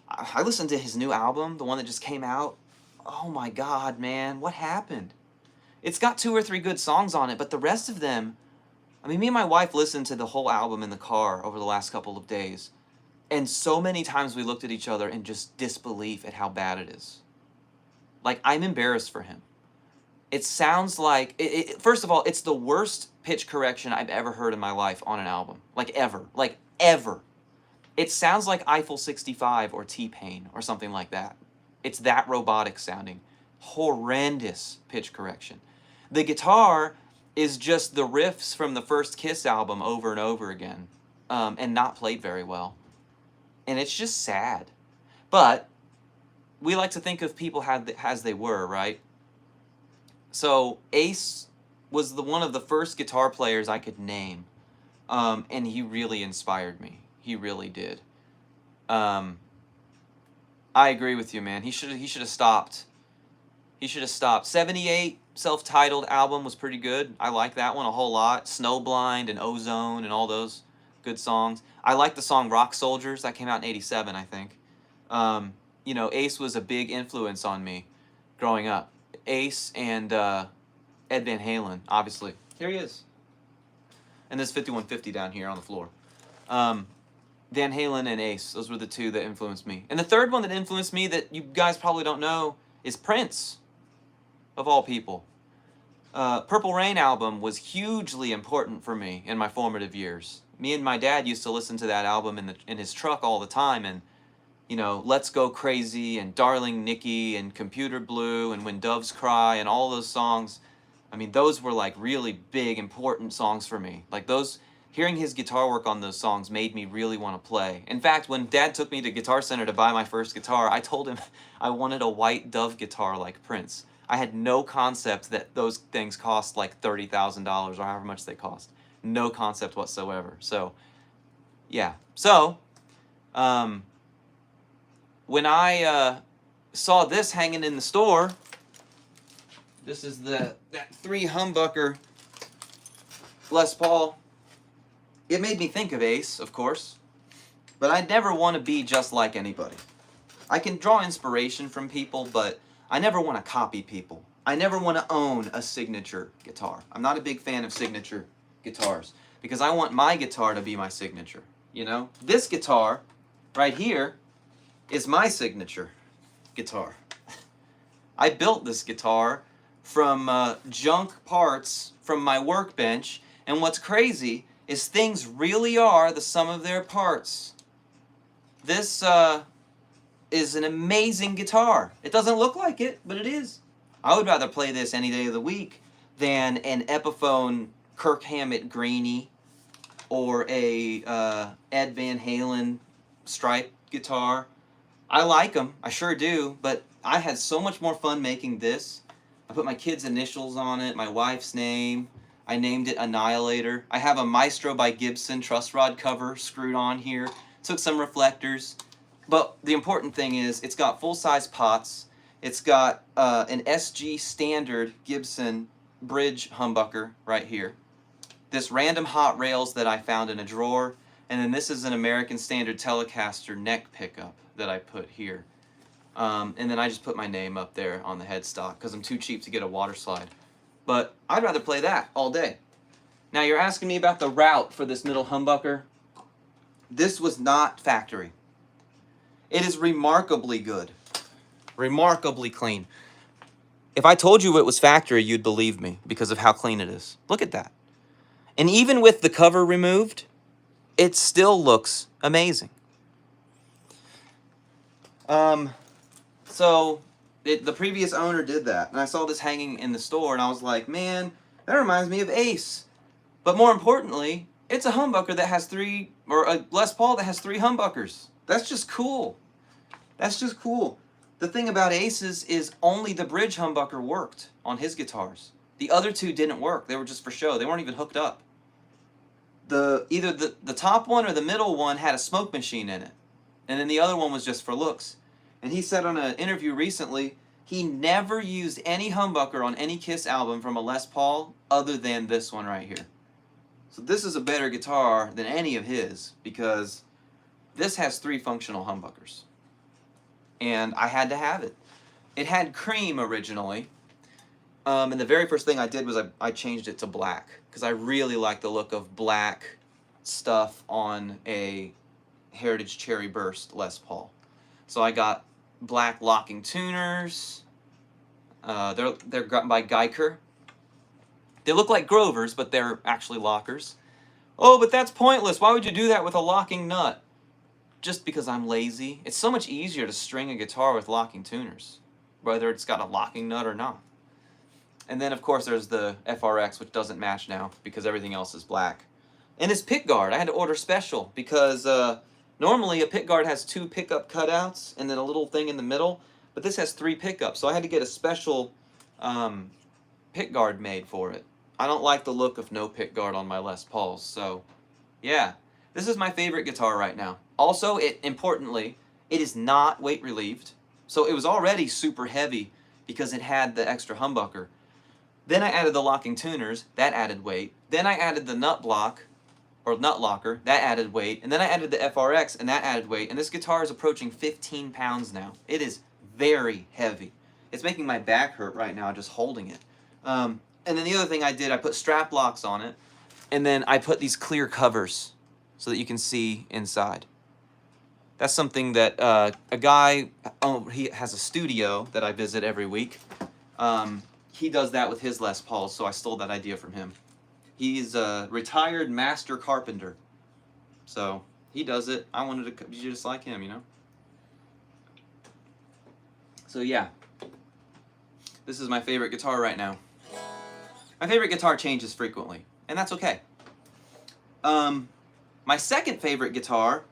I listened to his new album, the one that just came out. Oh my God, man, what happened? It's got 2 or 3 good songs on it, but the rest of them, I mean, me and my wife listened to the whole album in the car over the last couple of days. And so many times we looked at each other in just disbelief at how bad it is. Like, I'm embarrassed for him. It sounds like, first of all, it's the worst pitch correction I've ever heard in my life on an album. Like, ever. Like, ever. It sounds like Eiffel 65 or T-Pain or something like that. It's that robotic sounding. Horrendous pitch correction. The guitar is just the riffs from the first Kiss album over and over again, and not played very well. And it's just sad. But we like to think of people as they were, right? So Ace was one of the first guitar players I could name, and he really inspired me. He really did. I agree with you, man. He should have stopped. He should have stopped. 78 self-titled album was pretty good. I like that one a whole lot. Snowblind and Ozone and all those good songs. I like the song Rock Soldiers. That came out in 87, I think. You know, Ace was a big influence on me growing up. Ace and Ed Van Halen, obviously. Here he is. And there's 5150 down here on the floor. Van Halen and Ace, those were the two that influenced me. And the third one that influenced me that you guys probably don't know is Prince, of all people. Purple Rain album was hugely important for me in my formative years. Me and my dad used to listen to that album in his truck all the time, and you know, Let's Go Crazy and Darling Nikki and Computer Blue and When Doves Cry and all those songs. I mean, those were like really big, important songs for me. Like those, hearing his guitar work on those songs made me really want to play. In fact, when Dad took me to Guitar Center to buy my first guitar, I told him I wanted a white Dove guitar like Prince. I had no concept that those things cost like $30,000 or however much they cost. No concept whatsoever. So, yeah. So, when I saw this hanging in the store, this is that Three-humbucker Les Paul. It made me think of Ace, of course, but I never want to be just like anybody. I can draw inspiration from people, but I never want to copy people. I never want to own a signature guitar. I'm not a big fan of signature guitars because I want my guitar to be my signature, you know? This guitar right here is my signature guitar. I built this guitar from junk parts from my workbench, and what's crazy is things really are the sum of their parts. This is an amazing guitar. It doesn't look like it, but it is. I would rather play this any day of the week than an Epiphone Kirk Hammett Grainy or a Ed Van Halen Stripe guitar. I like them, I sure do, but I had so much more fun making this. I put my kids' initials on it, my wife's name. I named it Annihilator. I have a Maestro by Gibson truss rod cover screwed on here. Took some reflectors. But the important thing is it's got full-size pots. It's got an SG standard Gibson bridge humbucker right here. This random hot rails that I found in a drawer. And then this is an American Standard Telecaster neck pickup that I put here. And then I just put my name up there on the headstock because I'm too cheap to get a water slide. But I'd rather play that all day. Now you're asking me about the route for this middle humbucker. This was not factory. It is remarkably good. Remarkably clean. If I told you it was factory, you'd believe me because of how clean it is. Look at that. And even with the cover removed, it still looks amazing. So the previous owner did that, and I saw this hanging in the store, and I was like, man, that reminds me of Ace. But more importantly, it's a humbucker that has a Les Paul that has 3 humbuckers. That's just cool. That's just cool. The thing about Ace's is only the bridge humbucker worked on his guitars. The other 2 didn't work. They were just for show. They weren't even hooked up. Either the top one or the middle one had a smoke machine in it, and then the other one was just for looks. And he said on an interview recently, he never used any humbucker on any Kiss album from a Les Paul other than this one right here. So this is a better guitar than any of his because this has 3 functional humbuckers. And I had to have it. It had cream originally. And the very first thing I did was I changed it to black because I really like the look of black stuff on a Heritage Cherry Burst Les Paul. So I got black locking tuners. They're by Geiker. They look like Grovers, but they're actually lockers. Oh, but that's pointless. Why would you do that with a locking nut? Just because I'm lazy. It's so much easier to string a guitar with locking tuners, whether it's got a locking nut or not. And then, of course, there's the FRX, which doesn't match now because everything else is black. And his pickguard, I had to order special because normally a pickguard has 2 pickup cutouts and then a little thing in the middle, but this has 3 pickups, so I had to get a special pickguard made for it. I don't like the look of no pickguard on my Les Pauls, so yeah. This is my favorite guitar right now. Also, importantly, it is not weight relieved, so it was already super heavy because it had the extra humbucker. Then I added the locking tuners, that added weight. Then I added the nut block, or nut locker, that added weight. And then I added the FRX, and that added weight. And this guitar is approaching 15 pounds now. It is very heavy. It's making my back hurt right now just holding it. And then the other thing I did, I put strap locks on it. And then I put these clear covers so that you can see inside. That's something that a guy, he has a studio that I visit every week. He does that with his Les Pauls, so I stole that idea from him. He's a retired master carpenter. So he does it. I wanted to be just like him, you know? So yeah. This is my favorite guitar right now. My favorite guitar changes frequently, and that's okay. My second favorite guitar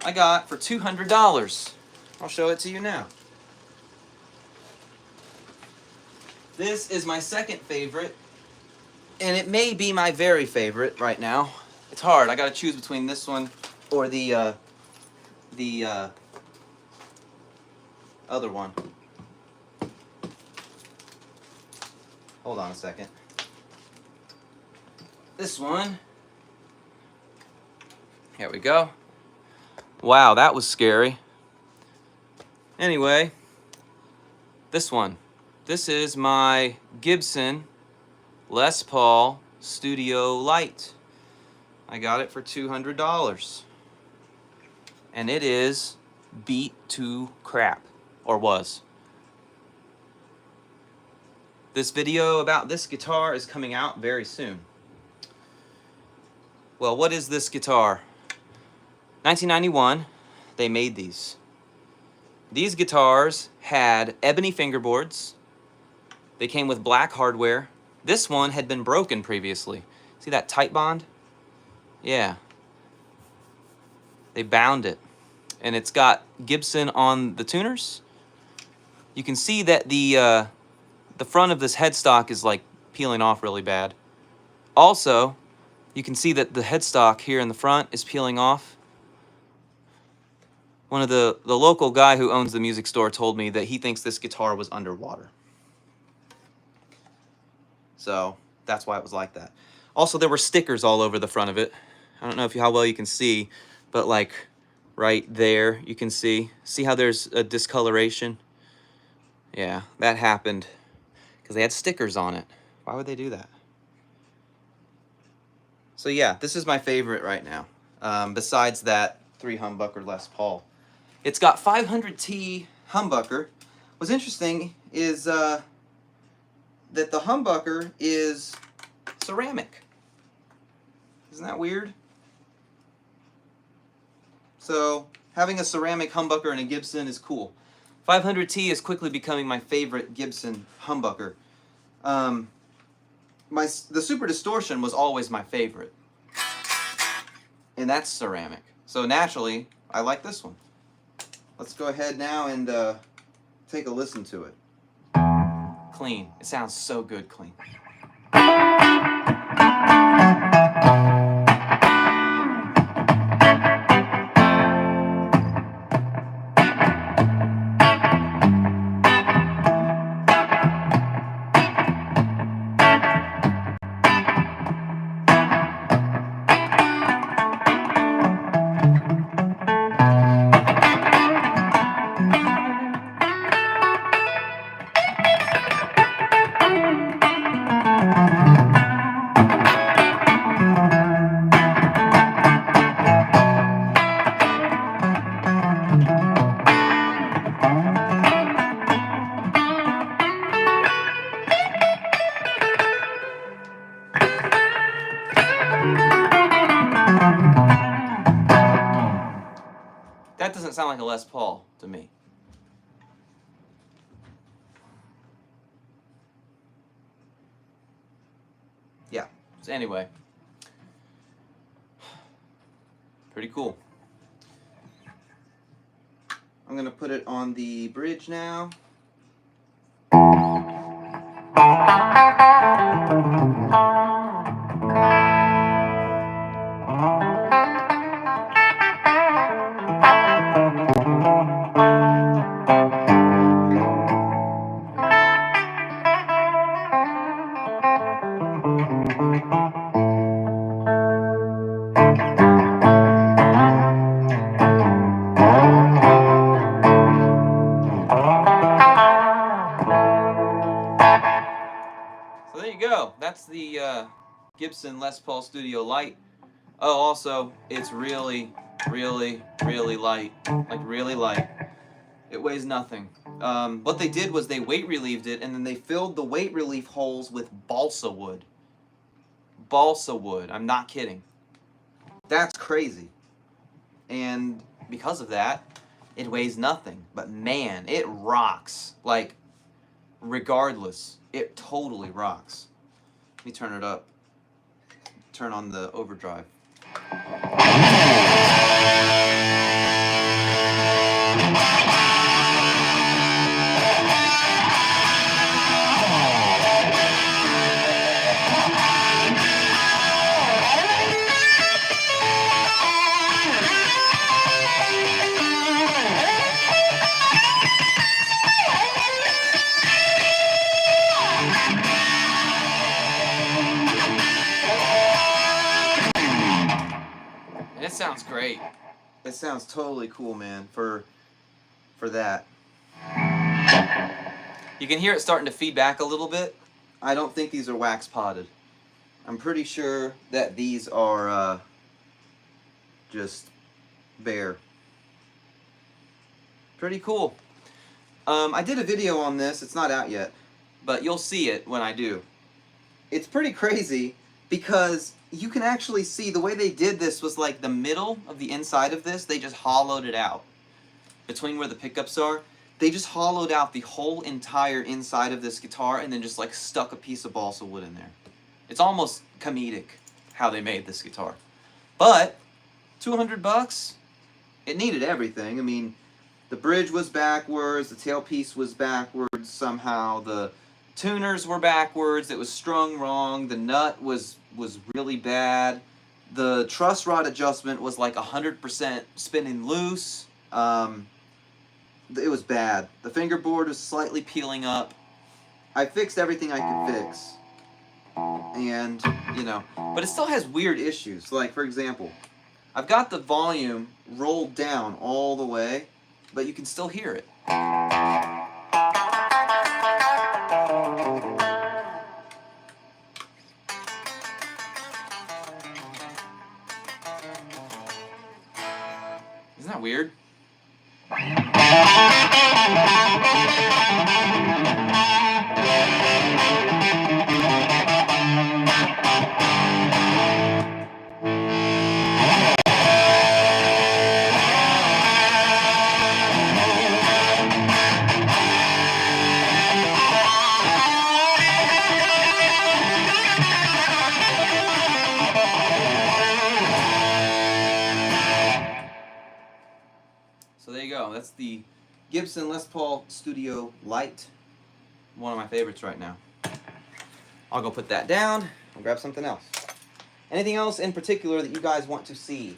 I got for $200. I'll show it to you now. This is my second favorite, and it may be my very favorite right now. It's hard. I got to choose between this one or the other one. Hold on a second. This one. Here we go. Wow, that was scary. Anyway, this one. This is my Gibson Les Paul Studio Lite. I got it for $200. And it is beat to crap, or was. This video about this guitar is coming out very soon. Well, what is this guitar? 1991, they made these. These guitars had ebony fingerboards. They came with black hardware. This one had been broken previously. See that tight bond? Yeah. They bound it. And it's got Gibson on the tuners. You can see that the front of this headstock is like peeling off really bad. Also, you can see that the headstock here in the front is peeling off. One of the local guy who owns the music store told me that he thinks this guitar was underwater. So that's why it was like that. Also, there were stickers all over the front of it. I don't know how well you can see, but like right there. You can see how there's a discoloration? Yeah, that happened because they had stickers on it. Why would they do that? So yeah, this is my favorite right now, besides that three-humbucker Les Paul. It's got 500T humbucker. What's interesting is that the humbucker is ceramic. Isn't that weird? So having a ceramic humbucker in a Gibson is cool. 500T is quickly becoming my favorite Gibson humbucker. The Super Distortion was always my favorite, and that's ceramic. So naturally, I like this one. Let's go ahead now and take a listen to it. Clean. It sounds so good clean. That doesn't sound like a Les Paul to me. Yeah, so anyway. Pretty cool. I'm going to put it on the bridge now. So there you go. That's the Gibson Les Paul Studio Lite. Oh, also, it's really, really, really light. Like, really light. It weighs nothing. What they did was they weight relieved it, and then they filled the weight relief holes with balsa wood. Balsa wood. I'm not kidding. That's crazy. And because of that, it weighs nothing. But man, it rocks. Like, regardless, it totally rocks. Let me turn it up. Turn on the overdrive. It sounds great. It sounds totally cool, man, for that. You can hear it starting to feed back a little bit. I don't think these are wax potted. I'm pretty sure that these are just bare. Pretty cool. I did a video on this. It's not out yet, but you'll see it when I do. It's pretty crazy because you can actually see the way they did this was like the middle of the inside of this, they just hollowed it out. Between where the pickups are, they just hollowed out the whole entire inside of this guitar and then just like stuck a piece of balsa wood in there. It's almost comedic how they made this guitar. But $200, it needed everything. I mean, the bridge was backwards, the tailpiece was backwards somehow, the tuners were backwards, it was strung wrong, the nut was really bad, the truss rod adjustment was like 100% spinning loose, it was bad. The fingerboard was slightly peeling up. I fixed everything I could fix, and, you know, but it still has weird issues. Like, for example, I've got the volume rolled down all the way, but you can still hear it. Isn't that weird? So there you go. That's the Gibson Les Paul Studio Lite. One of my favorites right now. I'll go put that down and grab something else. Anything else in particular that you guys want to see?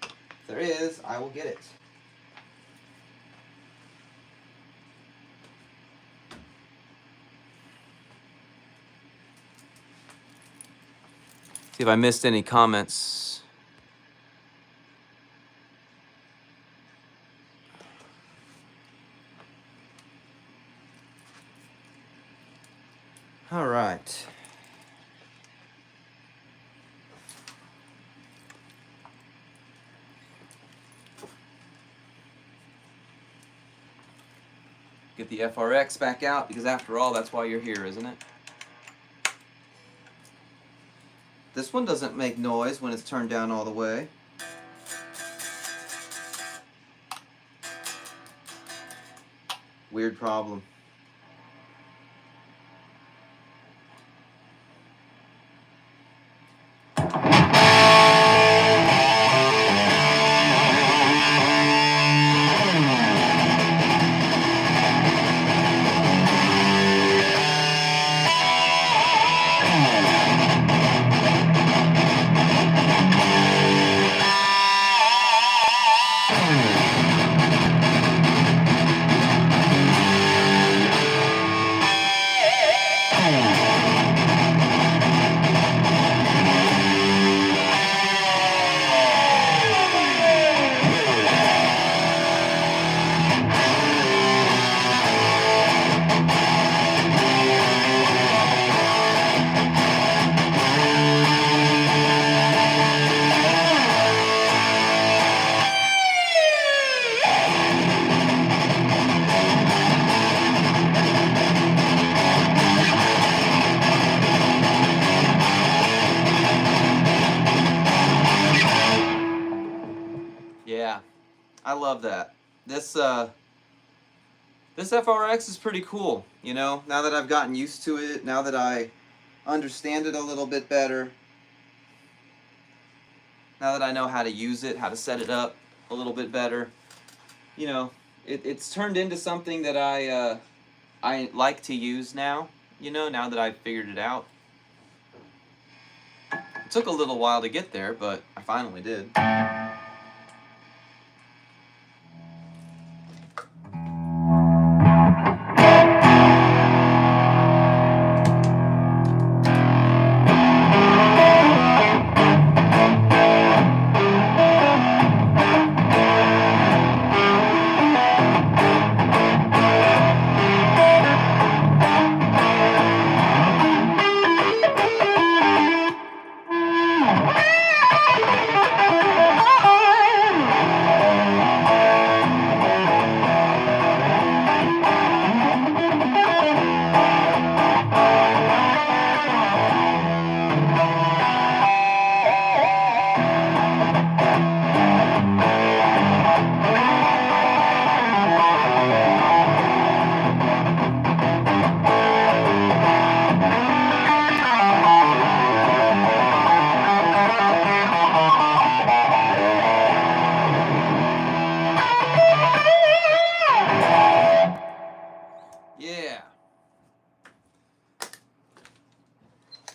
If there is, I will get it. See if I missed any comments. All right. Get the FRX back out, because after all, that's why you're here, isn't it? This one doesn't make noise when it's turned down all the way. Weird problem. Yeah, I love that. This FRX is pretty cool, you know, now that I've gotten used to it, now that I understand it a little bit better, now that I know how to use it, how to set it up a little bit better, you know, it's turned into something that I like to use now, you know, now that I've figured it out. It took a little while to get there, but I finally did.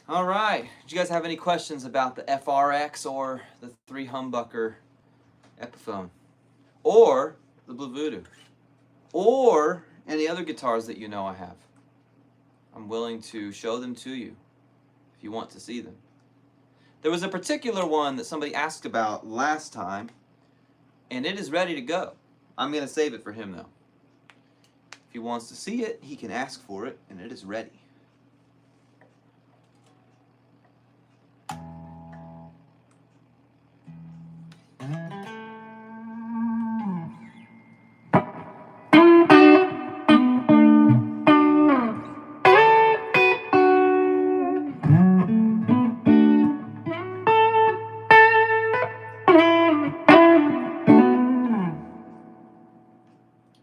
All right. Did you guys have any questions about the FRX or the Three-humbucker Epiphone? Or the Blue Voodoo? Or any other guitars that you know I have? I'm willing to show them to you if you want to see them. There was a particular one that somebody asked about last time, and it is ready to go. I'm going to save it for him, though. If he wants to see it, he can ask for it, and it is ready.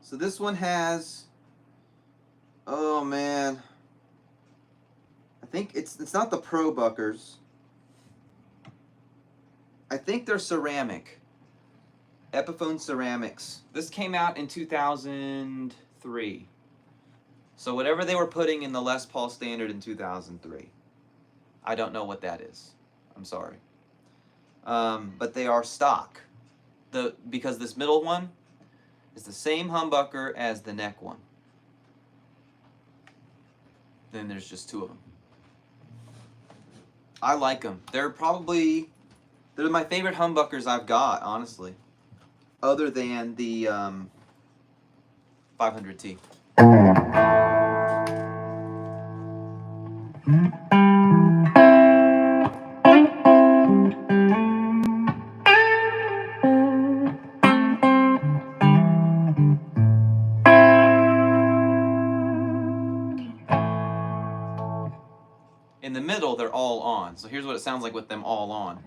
So this one has, oh man, I think it's not the Pro Buckers. I think they're ceramic. Epiphone ceramics. This came out in 2003. So whatever they were putting in the Les Paul Standard in 2003. I don't know what that is. I'm sorry. But they are stock. Because this middle one is the same humbucker as the neck one. Then there's just two of them. I like them. They're my favorite humbuckers I've got, honestly. Other than the 500T. In the middle, they're all on. So here's what it sounds like with them all on.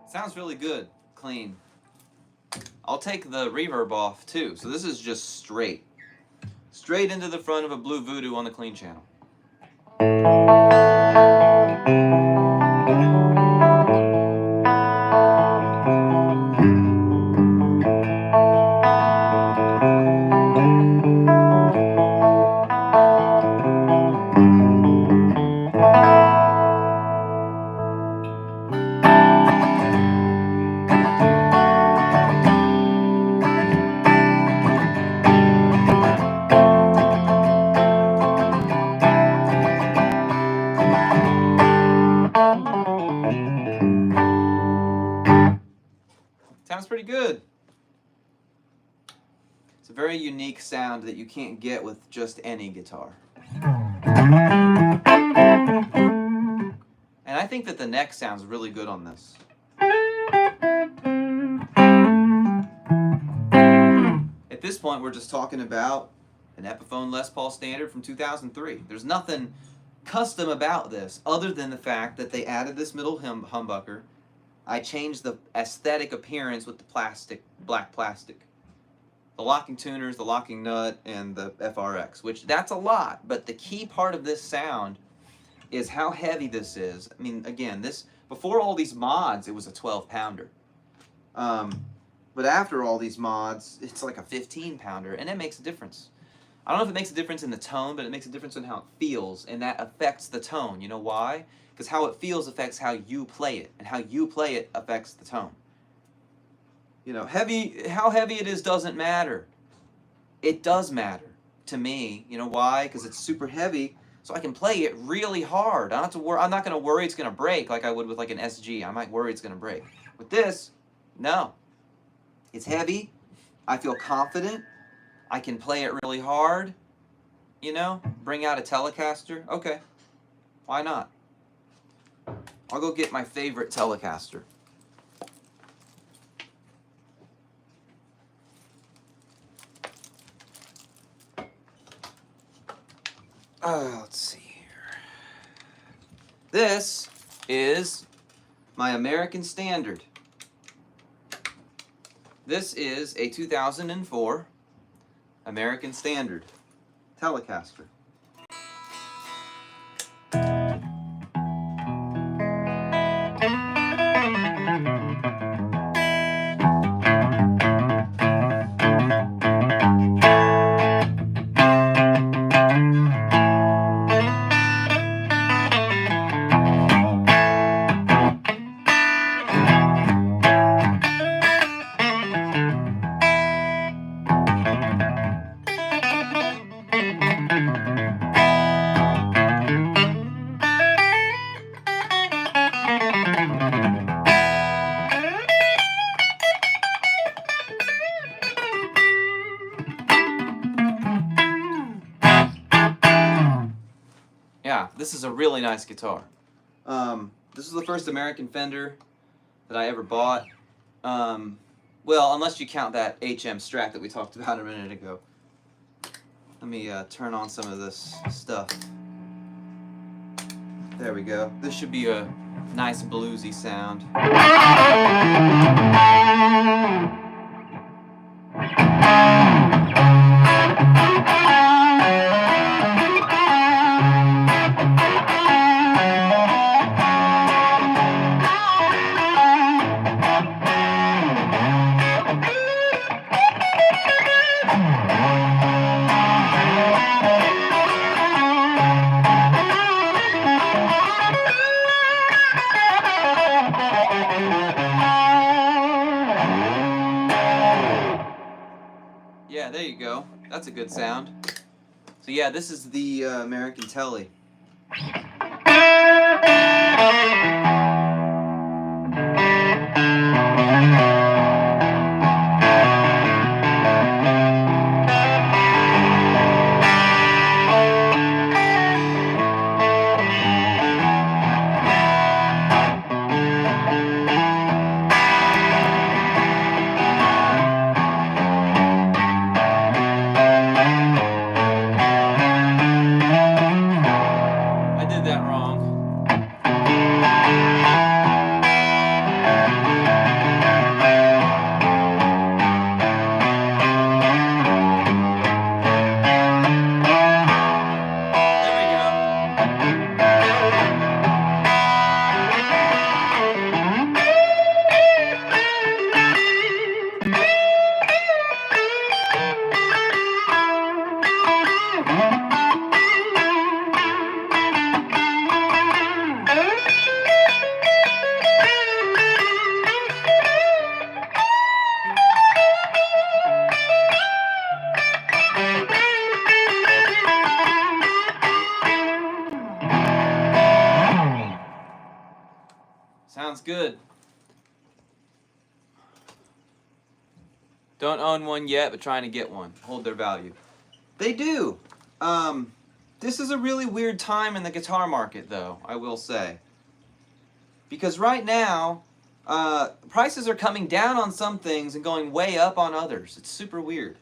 Sounds really good, clean. I'll take the reverb off too. So this is just straight. Straight into the front of a Blue Voodoo on the clean channel. Sounds pretty good. It's a very unique sound that you can't get with just any guitar. And I think that the neck sounds really good on this. At this point, we're just talking about an Epiphone Les Paul Standard from 2003. There's nothing custom about this other than the fact that they added this middle humbucker. I changed the aesthetic appearance with the black plastic. The locking tuners, the locking nut, and the FRX, which that's a lot, but the key part of this sound is how heavy this is. I mean, again, this, before all these mods, it was a 12-pounder. But after all these mods, it's like a 15-pounder, and it makes a difference. I don't know if it makes a difference in the tone, but it makes a difference in how it feels, and that affects the tone. You know why? Because how it feels affects how you play it, and how you play it affects the tone. You know, how heavy it is doesn't matter. It does matter to me. You know why? Because it's super heavy, so I can play it really hard. I don't have to worry. I'm not going to worry it's going to break like I would with like an SG. I might worry it's going to break. With this, no. It's heavy. I feel confident. I can play it really hard. You know, bring out a Telecaster. Okay, why not? I'll go get my favorite Telecaster. Let's see here. This is my American Standard. This is a 2004 American Standard Telecaster. Yeah, this is a really nice guitar. This is the first American Fender that I ever bought. Well, unless you count that HM Strat that we talked about a minute ago. Let me turn on some of this stuff. There we go. This should be a nice bluesy sound. Yeah, there you go. That's a good sound. So yeah, this is the American Telly. Sounds good. Don't own one yet, but trying to get one. Hold their value. They do. This is a really weird time in the guitar market, though, I will say. Because right now, prices are coming down on some things and going way up on others. It's super weird.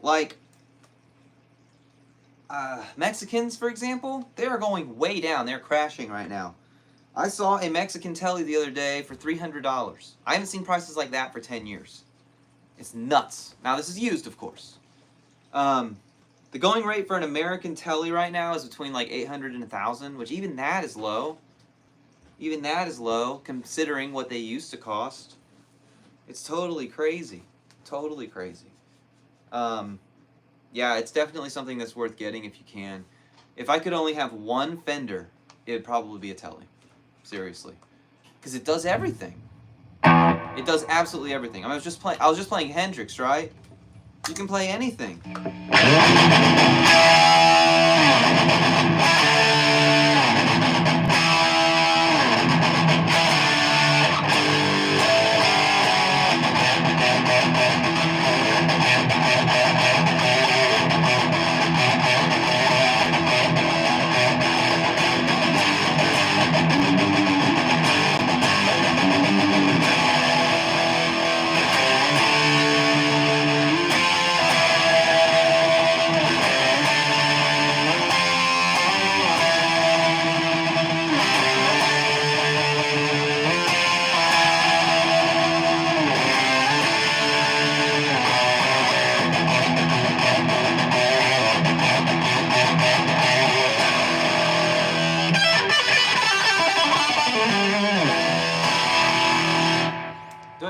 Like, Mexicans, for example, they are going way down. They're crashing right now. I saw a Mexican Telly the other day for $300. I haven't seen prices like that for 10 years. It's nuts. Now, this is used, of course. The going rate for an American Telly right now is between like $800 and $1,000, which even that is low. Even that is low, considering what they used to cost. It's totally crazy. Totally crazy. Yeah, it's definitely something that's worth getting if you can. If I could only have one Fender, it would probably be a Telly. Seriously. Because it does everything. It does absolutely everything. I was just playing Hendrix, right? You can play anything.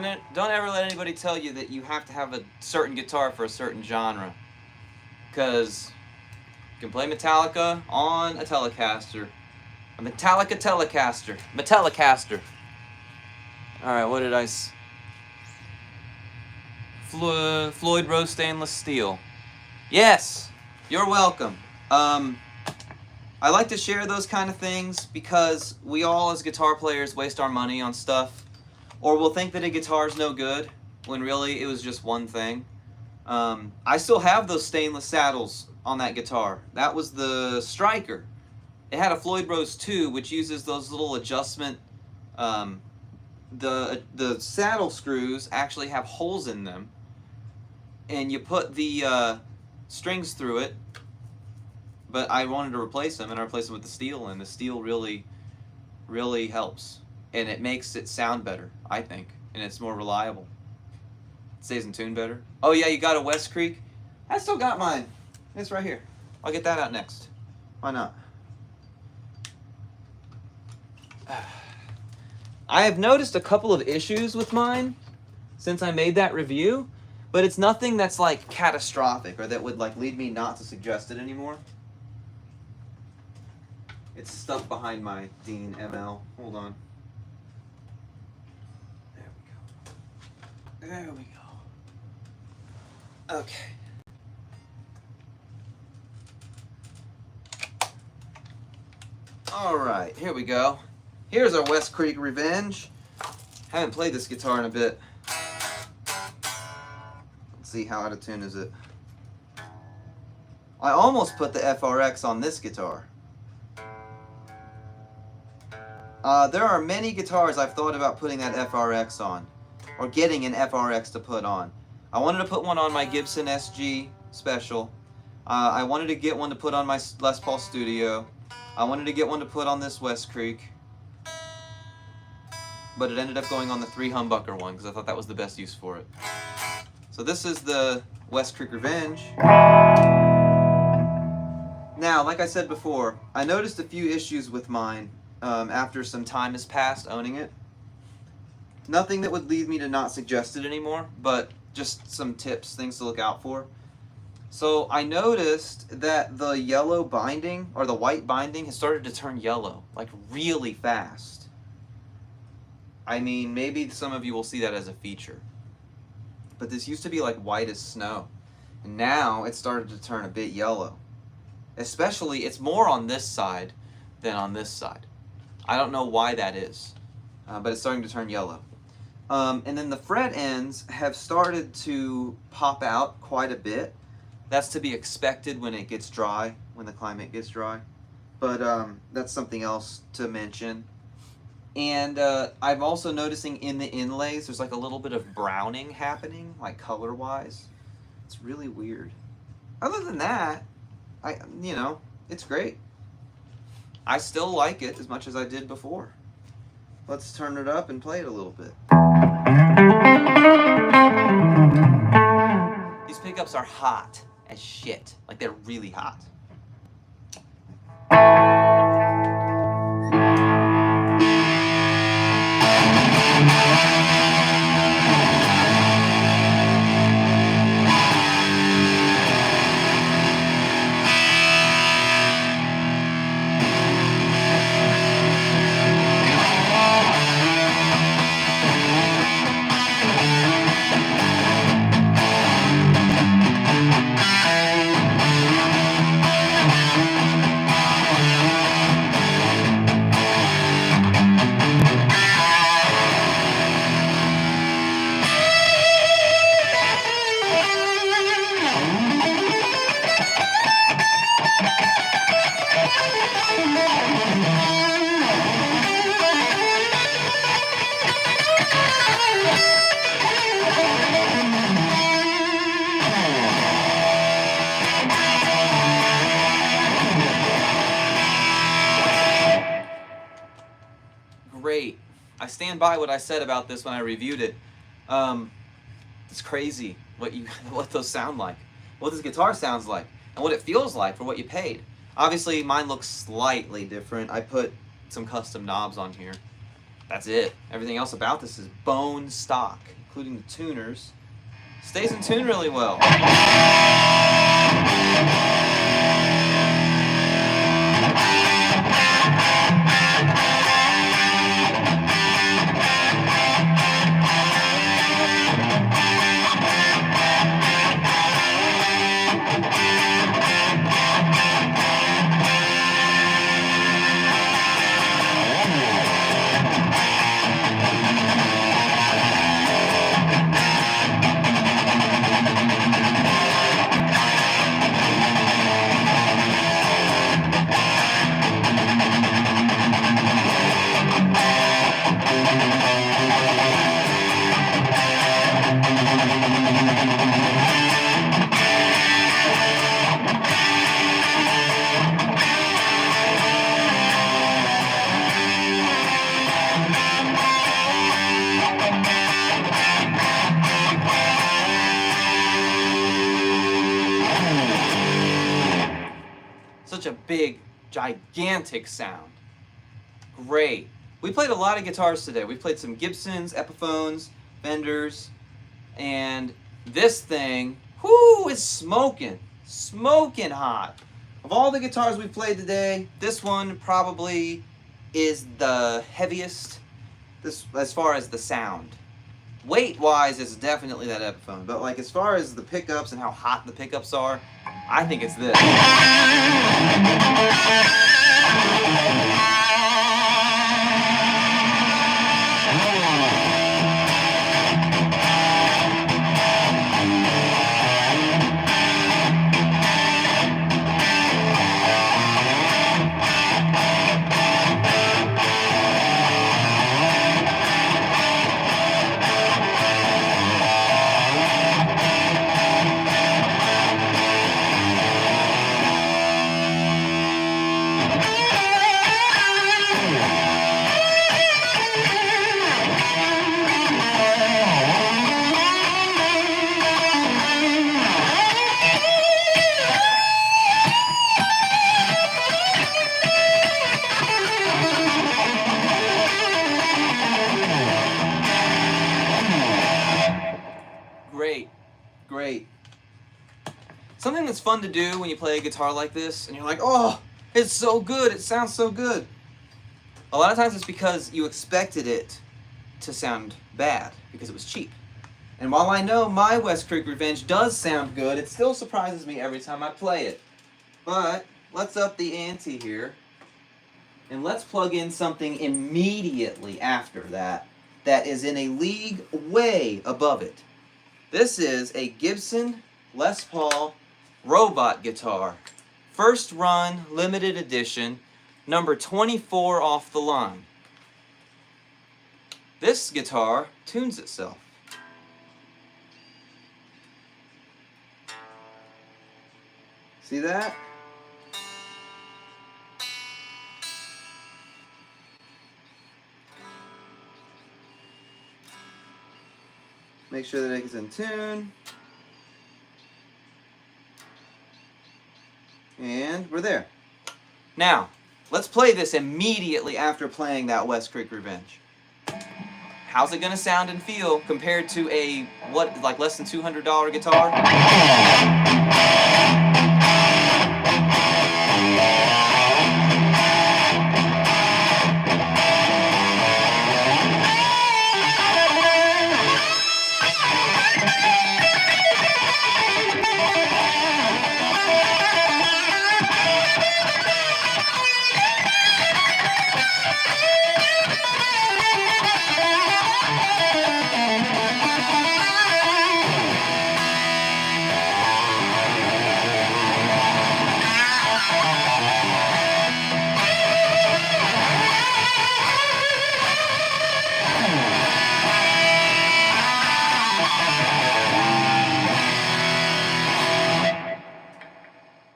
Don't ever let anybody tell you that you have to have a certain guitar for a certain genre. Because you can play Metallica on a Telecaster. A Metallica Telecaster. Metallicaster. Alright, what did I Floyd Rose stainless steel. Yes! You're welcome. I like to share those kind of things because we all as guitar players waste our money on stuff. Or we'll think that a guitar is no good when really it was just one thing. I still have those stainless saddles on that guitar. That was the Striker. It had a Floyd Rose 2, which uses those little adjustment. The saddle screws actually have holes in them, and you put the strings through it. But I wanted to replace them, and I replaced them with the steel, and the steel really, really helps, and it makes it sound better, I think, and it's more reliable. It stays in tune better. Oh yeah, you got a West Creek? I still got mine. It's right here. I'll get that out next. Why not? I have noticed a couple of issues with mine since I made that review, but it's nothing that's like catastrophic or that would like lead me not to suggest it anymore. It's stuck behind my Dean ML. Hold on. There we go. There we go. Okay. Alright, here we go. Here's our West Creek Revenge. Haven't played this guitar in a bit. Let's see, how out of tune is it? I almost put the FRX on this guitar. There are many guitars I've thought about putting that FRX on, or getting an FRX to put on. I wanted to put one on my Gibson SG Special. I wanted to get one to put on my Les Paul Studio. I wanted to get one to put on this West Creek. But it ended up going on the Three-humbucker one because I thought that was the best use for it. So this is the West Creek Revenge. Now, like I said before, I noticed a few issues with mine after some time has passed owning it. Nothing that would lead me to not suggest it anymore, but just some tips, things to look out for. So I noticed that the yellow binding, or the white binding, has started to turn yellow, like really fast. I mean, maybe some of you will see that as a feature. But this used to be like white as snow. And now it's started to turn a bit yellow. Especially, it's more on this side than on this side. I don't know why that is, but it's starting to turn yellow. And then the fret ends have started to pop out quite a bit. That's to be expected when it gets dry, when the climate gets dry. But that's something else to mention. And I'm also noticing in the inlays, there's like a little bit of browning happening, like color-wise. It's really weird. Other than that, you know, it's great. I still like it as much as I did before. Let's turn it up and play it a little bit. These pickups are hot as shit. Like, they're really hot. Great. I stand by what I said about this when I reviewed it. It's crazy what those sound like, what this guitar sounds like, and what it feels like for what you paid. Obviously, mine looks slightly different. I put some custom knobs on here, That's it. Everything else about this is bone stock, including the tuners. Stays in tune really well. Such a big, gigantic sound. Great. We played a lot of guitars today. We played some Gibsons, Epiphones, Fenders, and this thing, whoo, is smoking. Smoking hot. Of all the guitars we played today, this one probably is the heaviest as far as the sound. Weight-wise, it's definitely that Epiphone, but like as far as the pickups and how hot the pickups are, I think it's this. Great. Something that's fun to do when you play a guitar like this, and you're like, oh, it's so good, it sounds so good. A lot of times it's because you expected it to sound bad, because it was cheap. And while I know my West Creek Revenge does sound good, it still surprises me every time I play it. But let's up the ante here, and let's plug in something immediately after that that is in a league way above it. This is a Gibson Les Paul robot guitar. First run, limited edition, number 24 off the line. This guitar tunes itself. See that? Make sure that it's in tune. And we're there. Now, let's play this immediately after playing that West Creek Revenge. How's it gonna sound and feel compared to a, like less than $200 guitar?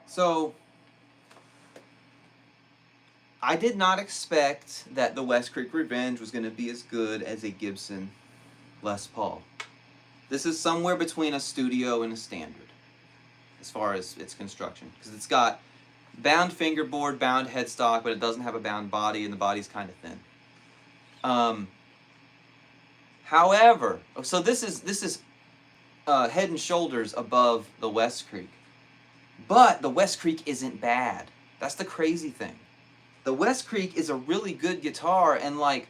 So, I did not expect that the West Creek Revenge was going to be as good as a Gibson Les Paul. This is somewhere between a studio and a standard, as far as its construction. Because it's got bound fingerboard, bound headstock, but it doesn't have a bound body, and the body's kind of thin. However, so this is head and shoulders above the West Creek. But the West Creek isn't bad. That's the crazy thing. The West Creek is a really good guitar, and like,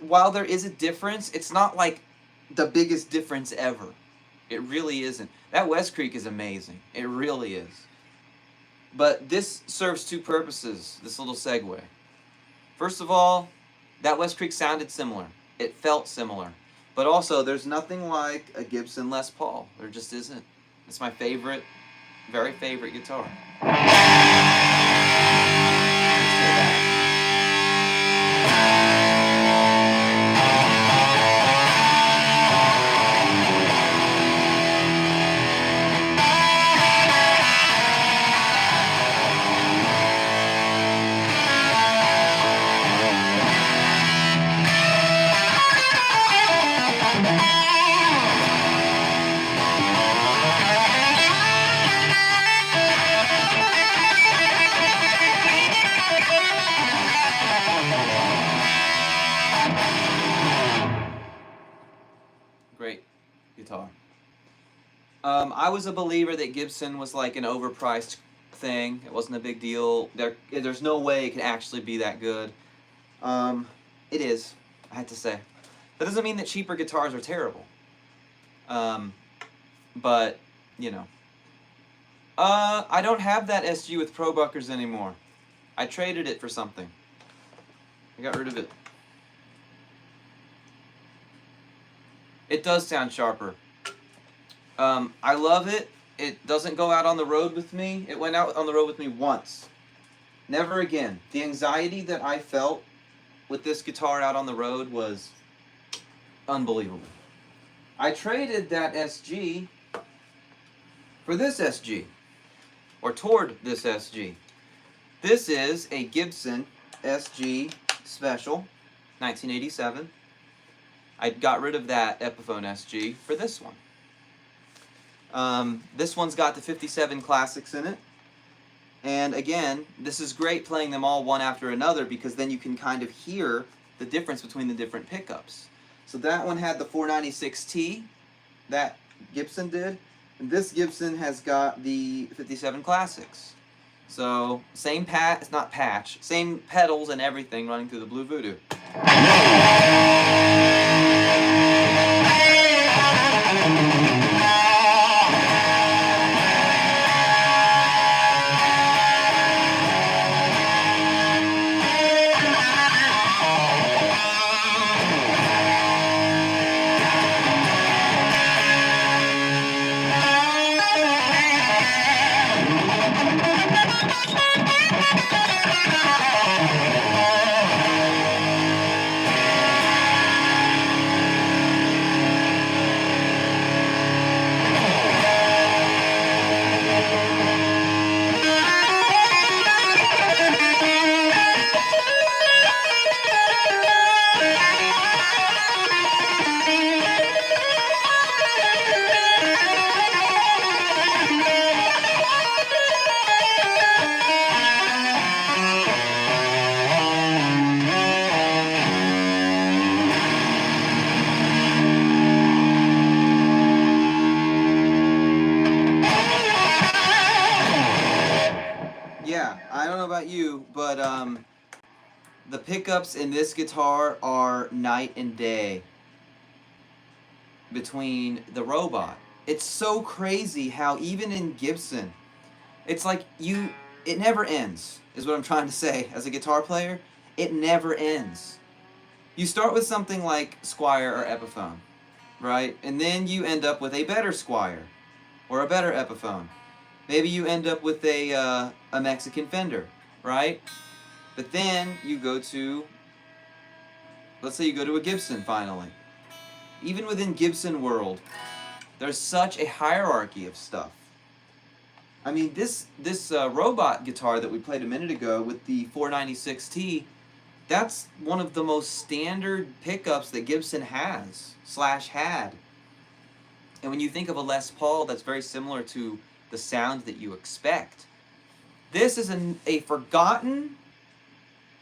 while there is a difference, it's not like the biggest difference ever. It really isn't. That West Creek is amazing. It really is. But this serves two purposes, this little segue. First of all, that West Creek sounded similar. It felt similar. But also, there's nothing like a Gibson Les Paul. There just isn't. It's my favorite, very favorite guitar. Great guitar. I was a believer that Gibson was like an overpriced thing. It wasn't a big deal. There's no way it can actually be that good. It is, I had to say. That doesn't mean that cheaper guitars are terrible. But, you know. I don't have that SG with Pro Buckers anymore. I traded it for something. I got rid of it. It does sound sharper. I love it. It doesn't go out on the road with me. It went out on the road with me once. Never again. The anxiety that I felt with this guitar out on the road was unbelievable. I traded that SG for this SG, or toward this SG. This is a Gibson SG Special, 1987. I got rid of that Epiphone SG for this one. This one's got the 57 classics in it. And again, this is great playing them all one after another, because then you can kind of hear the difference between the different pickups. So that one had the 496T, that Gibson did. And this Gibson has got the 57 classics. So same same pedals and everything running through the Blue Voodoo. Yeah, I don't know about you, but the pickups in this guitar are night and day between the Robot. It's so crazy how even in Gibson, it's like it never ends, is what I'm trying to say. As a guitar player, it never ends. You start with something like Squier or Epiphone, right? And then you end up with a better Squier or a better Epiphone. Maybe you end up with a Mexican Fender, right? But then you go to, let's say you go to a Gibson finally. Even within Gibson world, there's such a hierarchy of stuff. I mean, this Robot guitar that we played a minute ago with the 496T, that's one of the most standard pickups that Gibson had. And when you think of a Les Paul, that's very similar to the sound that you expect. This is a forgotten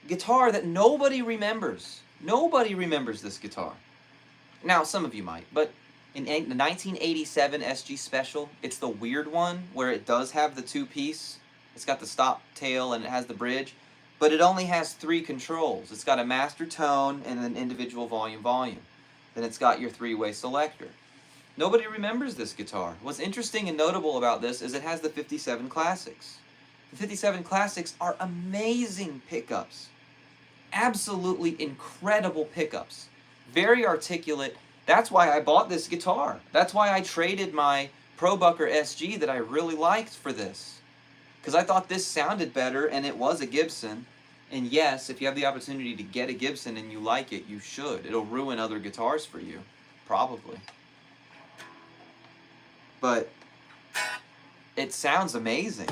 guitar that nobody remembers. Nobody remembers this guitar. Now, some of you might, but in the 1987 SG Special, it's the weird one where it does have the two-piece. It's got the stop tail and it has the bridge, but it only has 3 controls. It's got a master tone and an individual volume. Then it's got your 3-way selector. Nobody remembers this guitar. What's interesting and notable about this is it has the 57 Classics. The 57 Classics are amazing pickups. Absolutely incredible pickups. Very articulate. That's why I bought this guitar. That's why I traded my Pro-Bucker SG that I really liked for this. Because I thought this sounded better, and it was a Gibson. And yes, if you have the opportunity to get a Gibson and you like it, you should. It'll ruin other guitars for you. Probably. But it sounds amazing.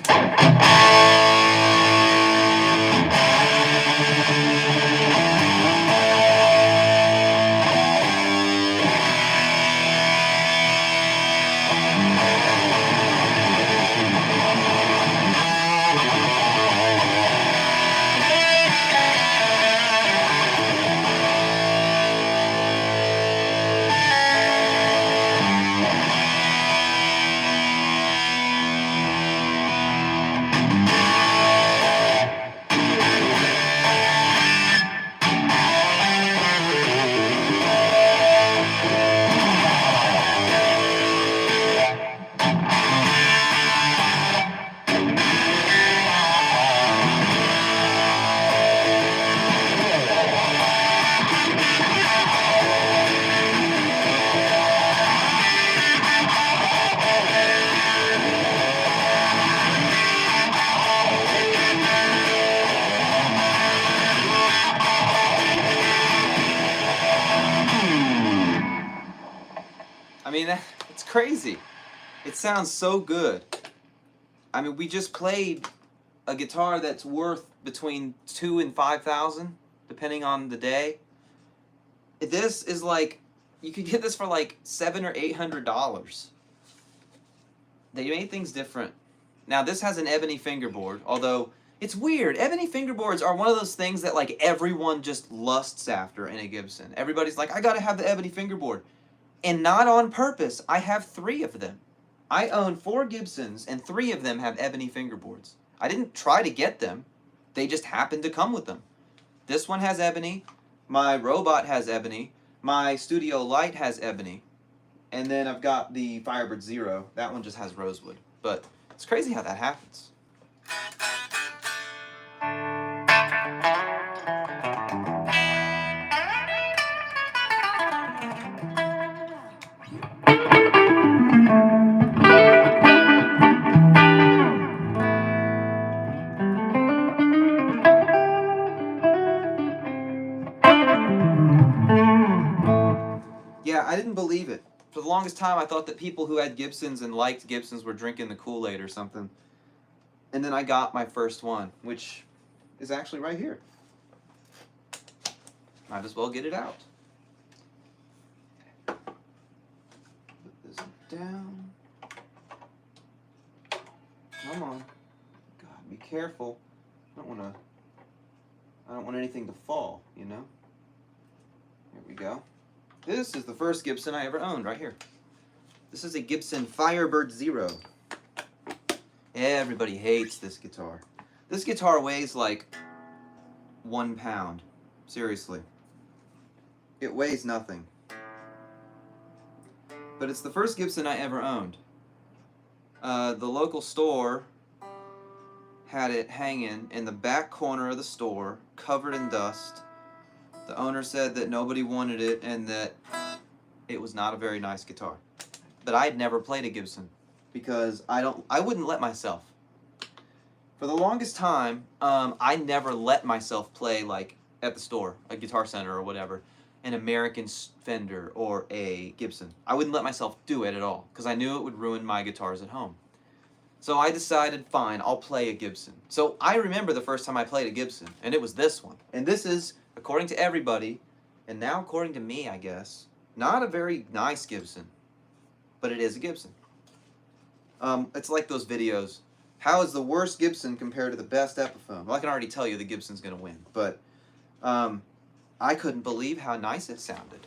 I mean, it's crazy. It sounds so good. I mean, we just played a guitar that's worth between $2,000 and $5,000, depending on the day. This is like, you could get this for like $700 or $800. They made things different. Now, this has an ebony fingerboard, although it's weird. Ebony fingerboards are one of those things that like everyone just lusts after in a Gibson. Everybody's like, I gotta have the ebony fingerboard. And not on purpose. I have 3 of them. I own 4 Gibsons, and 3 of them have ebony fingerboards. I didn't try to get them. They just happened to come with them. This one has ebony. My Robot has ebony. My Studio Light has ebony. And then I've got the Firebird Zero. That one just has rosewood. But it's crazy how that happens. Yeah, I didn't believe it. For the longest time, I thought that people who had Gibsons and liked Gibsons were drinking the Kool-Aid or something. And then I got my first one, which is actually right here. Might as well get it out. Put this down. Come on. God, be careful. I don't want anything to fall, you know? Here we go. This is the first Gibson I ever owned, right here. This is a Gibson Firebird Zero. Everybody hates this guitar. This guitar weighs like 1 pound. Seriously. It weighs nothing. But it's the first Gibson I ever owned. The local store had it hanging in the back corner of the store, covered in dust. The owner said that nobody wanted it and that it was not a very nice guitar. But I had never played a Gibson because I wouldn't let myself. For the longest time, I never let myself play like at the store, a Guitar Center or whatever, an American Fender or a Gibson. I wouldn't let myself do it at all because I knew it would ruin my guitars at home. So I decided, fine, I'll play a Gibson. So I remember the first time I played a Gibson, and it was this one. And this is, according to everybody, and now according to me, I guess, not a very nice Gibson, but it is a Gibson. It's like those videos. How is the worst Gibson compared to the best Epiphone? Well, I can already tell you the Gibson's going to win, but I couldn't believe how nice it sounded.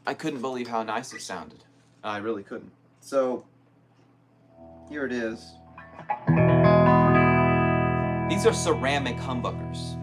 I couldn't believe how nice it sounded. I really couldn't. So, here it is. These are ceramic humbuckers.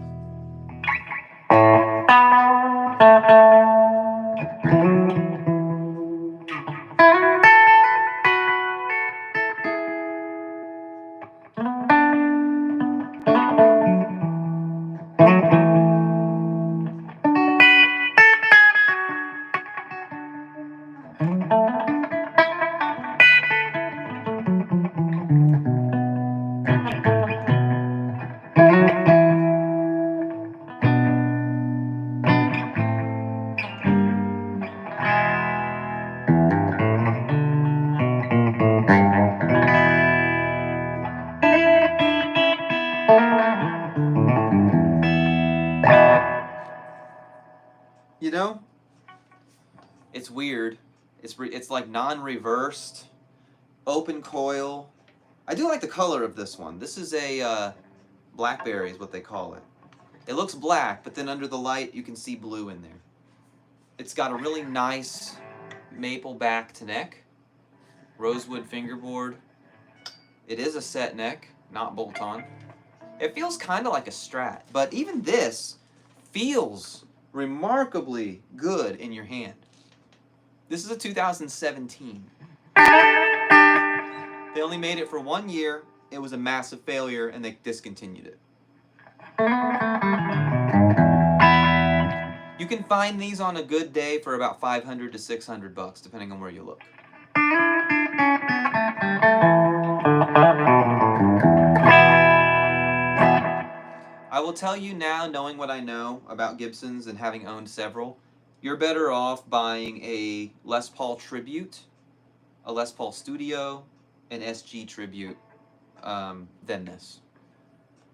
You know, it's weird. It's like non-reversed, open coil. I do like the color of this one. This is a blackberry is what they call it. It looks black, but then under the light you can see blue in there. It's got a really nice maple back to neck, rosewood fingerboard. It is a set neck, not bolt-on. It feels kind of like a Strat, but even this feels remarkably good in your hand. This is a 2017. They only made it for 1 year. It was a massive failure, and they discontinued it. You can find these on a good day for about $500 to $600, depending on where you look. I will tell you now, knowing what I know about Gibsons and having owned several, you're better off buying a Les Paul Tribute, a Les Paul Studio, an SG Tribute than this.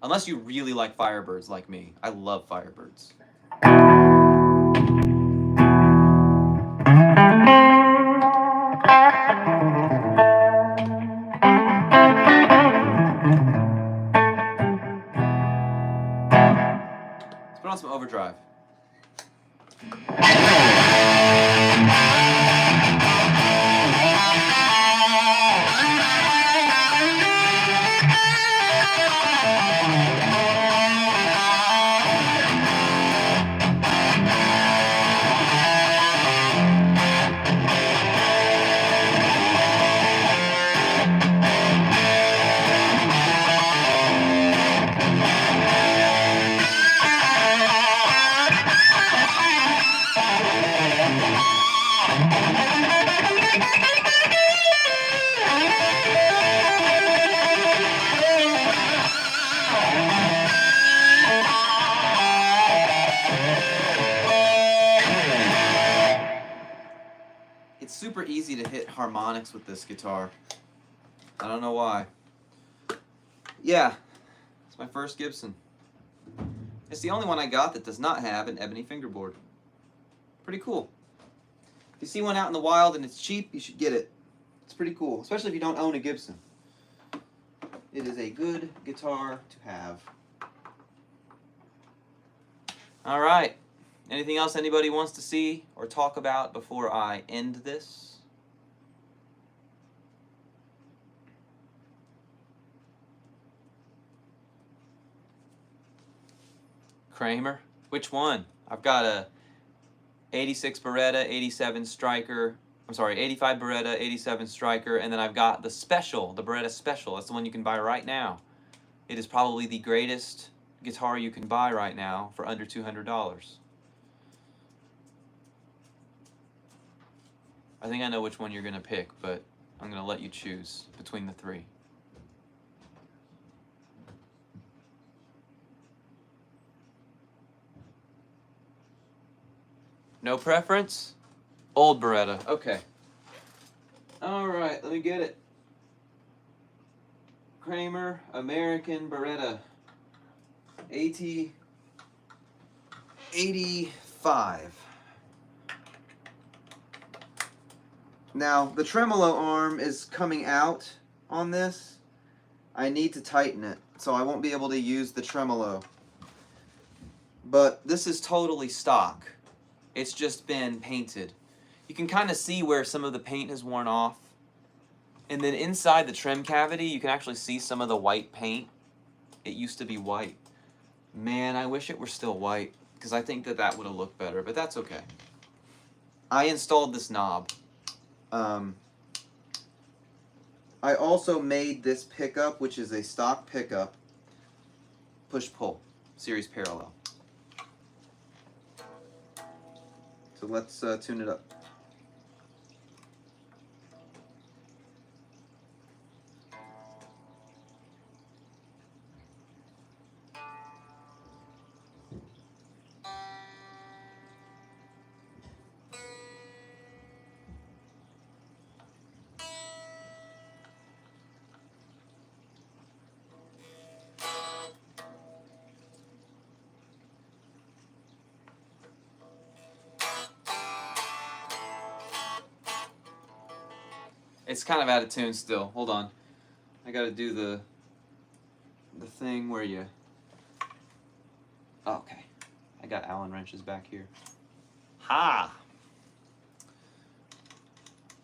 Unless you really like Firebirds like me. I love Firebirds. Let's put on some overdrive. It's super easy to hit harmonics with this guitar. I don't know why. Yeah, it's my first Gibson. It's the only one I got that does not have an ebony fingerboard. Pretty cool. If you see one out in the wild and it's cheap, you should get it. It's pretty cool, especially if you don't own a Gibson. It is a good guitar to have. All right. Anything else anybody wants to see or talk about before I end this? Kramer? Which one? I've got a 86 Beretta, 87 Striker. I'm sorry, 85 Beretta, 87 Striker, and then I've got the Special, the Beretta Special. That's the one you can buy right now. It is probably the greatest guitar you can buy right now for under $200. I think I know which one you're going to pick, but I'm going to let you choose between the three. No preference? Old Beretta. Okay. All right, let me get it. Kramer American Beretta. 85. Now, the tremolo arm is coming out on this. I need to tighten it, so I won't be able to use the tremolo. But this is totally stock. It's just been painted. You can kind of see where some of the paint has worn off. And then inside the trim cavity, you can actually see some of the white paint. It used to be white. Man, I wish it were still white, because I think that that would have looked better, but that's okay. I installed this knob. I also made this pickup, which is a stock pickup, push-pull, series parallel. So let's tune it up. It's kind of out of tune still. Hold on. I gotta do the thing where you... Oh, okay. I got Allen wrenches back here. Ha!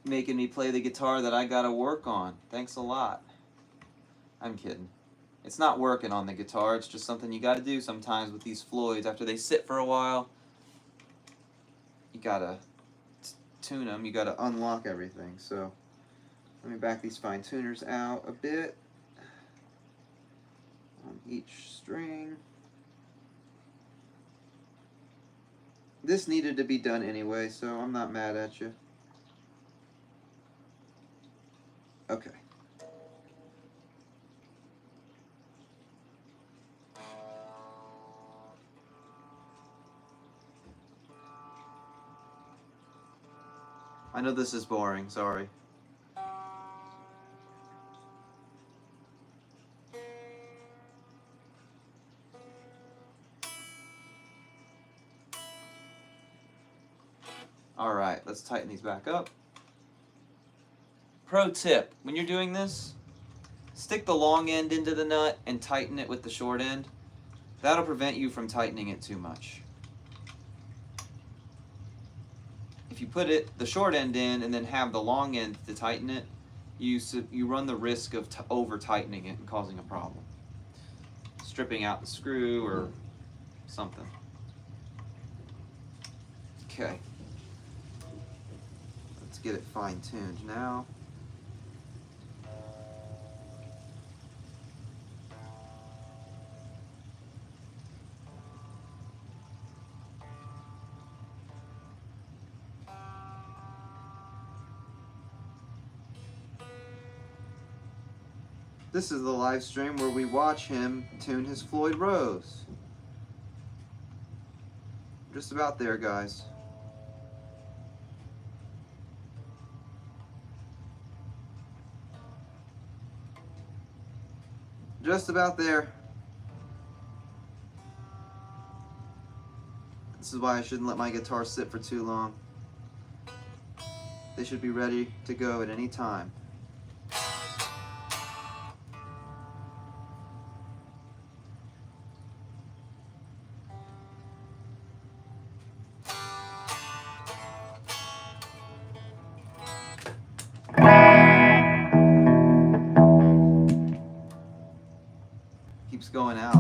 Making me play the guitar that I gotta work on. Thanks a lot. I'm kidding. It's not working on the guitar. It's just something you gotta do sometimes with these Floyds. After they sit for a while, you gotta tune them. You gotta unlock everything. So let me back these fine tuners out a bit on each string. This needed to be done anyway, so I'm not mad at you. Okay. I know this is boring, sorry. Alright, let's tighten these back up. Pro tip, when you're doing this, stick the long end into the nut and tighten it with the short end. That'll prevent you from tightening it too much. If you put the short end in and then have the long end to tighten it, you run the risk of over tightening it and causing a problem. Stripping out the screw or something. Okay. Let's get it fine-tuned now. This is the live stream where we watch him tune his Floyd Rose. Just about there, guys. Just about there. This is why I shouldn't let my guitar sit for too long. They should be ready to go at any time. Keeps going out.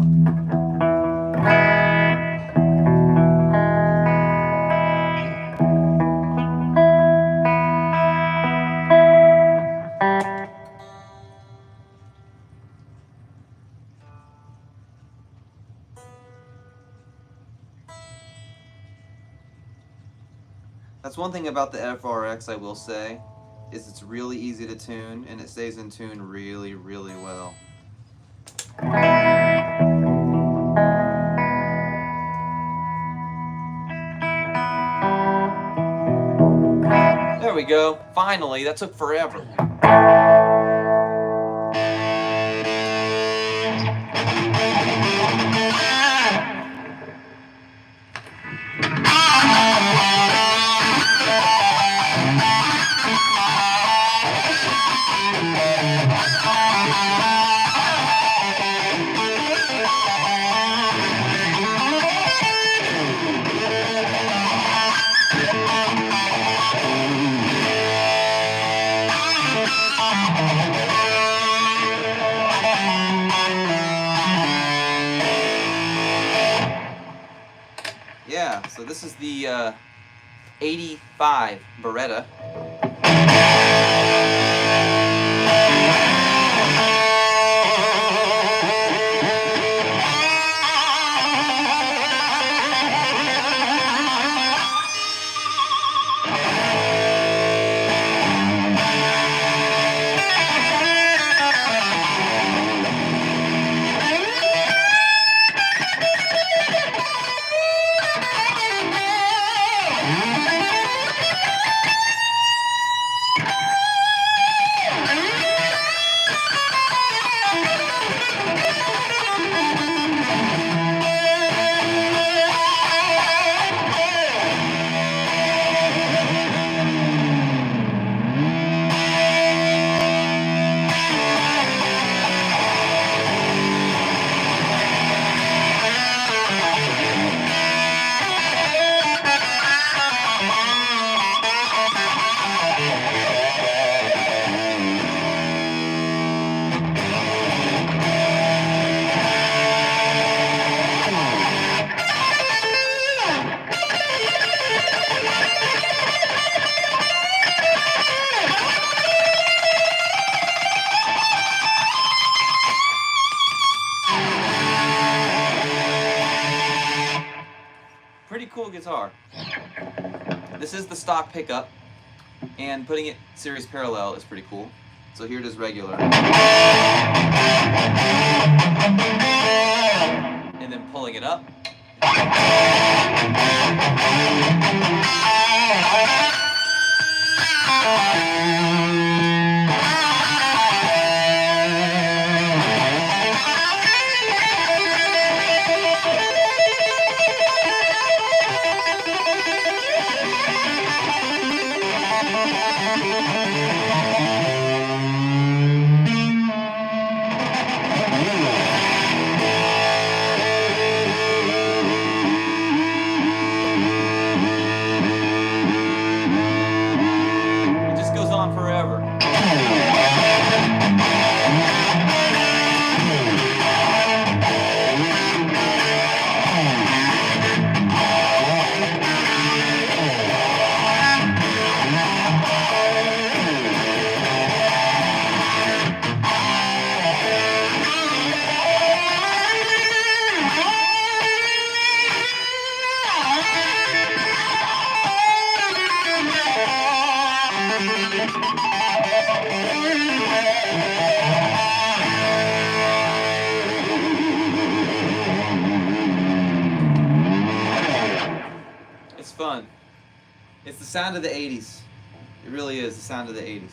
That's one thing about the FRX I will say, is it's really easy to tune and it stays in tune really, really well. There we go. Finally, that took forever. 85 Beretta. Pretty cool guitar. This is the stock pickup, and putting it series parallel is pretty cool. So here it is regular. And then pulling it up. It's fun. It's the sound of the 80s. It really is the sound of the 80s.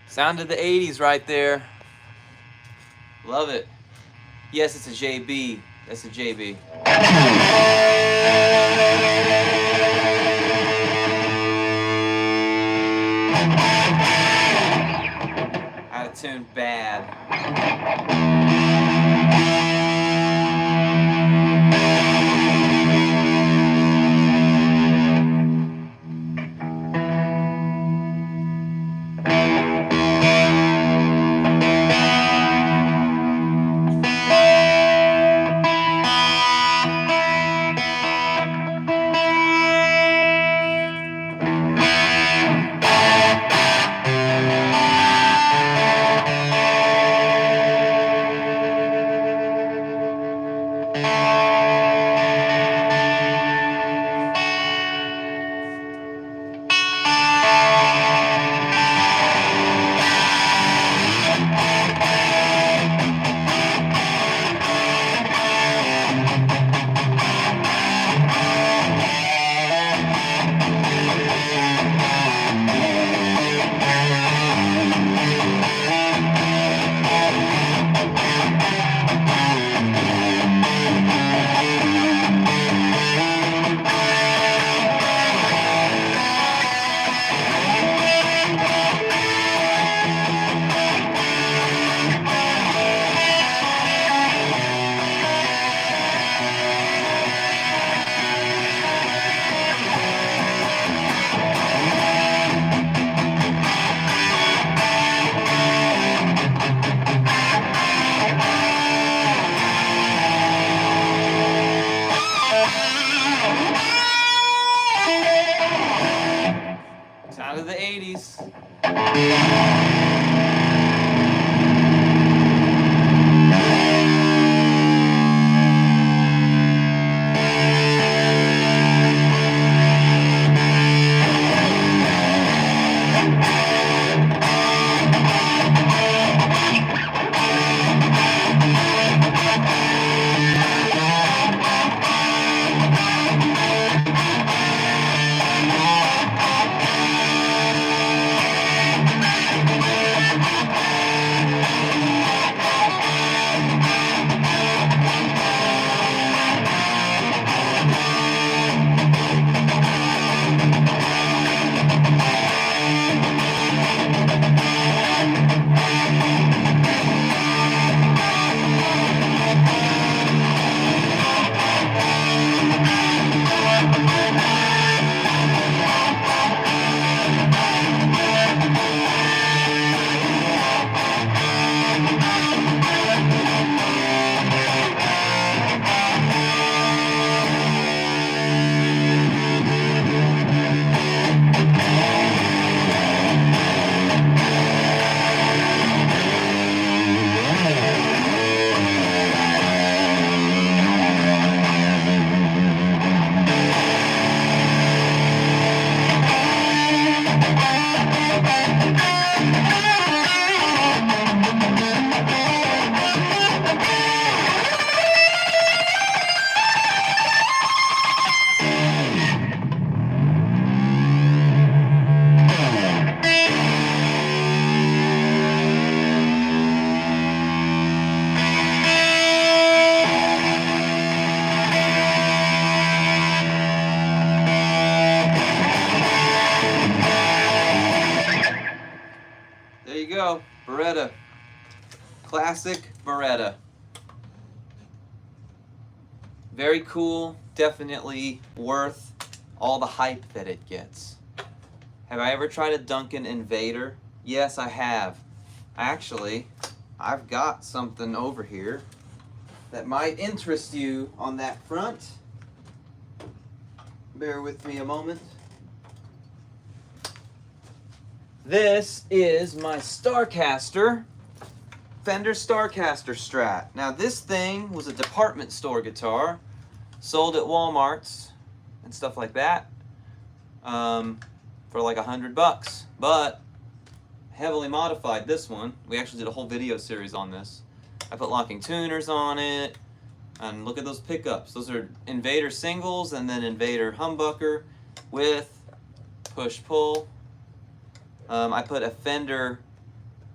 Sound of the 80s right there. Love it. Yes, it's a JB. That's a JB. Out of tune bad. Sound of the 80s. There you go, Beretta. Classic Beretta. Very cool, definitely worth all the hype that it gets. Have I ever tried a Duncan Invader? Yes, I have. Actually, I've got something over here that might interest you on that front. Bear with me a moment. This is my Starcaster, Fender Starcaster Strat. Now this thing was a department store guitar, sold at Walmart's and stuff like that, for like $100. But heavily modified this one. We actually did a whole video series on this. I put locking tuners on it, and look at those pickups. Those are Invader singles and then Invader humbucker with push-pull. I put a Fender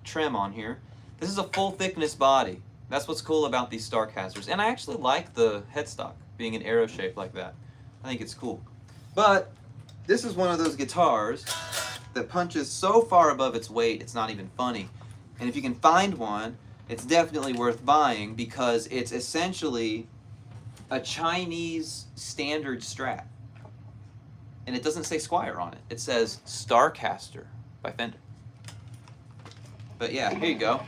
trim on here. This is a full thickness body. That's what's cool about these Starcasters. And I actually like the headstock being an arrow shape like that. I think it's cool. But this is one of those guitars that punches so far above its weight, it's not even funny. And if you can find one, it's definitely worth buying because it's essentially a Chinese standard Strat. And it doesn't say Squire on it. It says Starcaster by Fender. But yeah, here you go.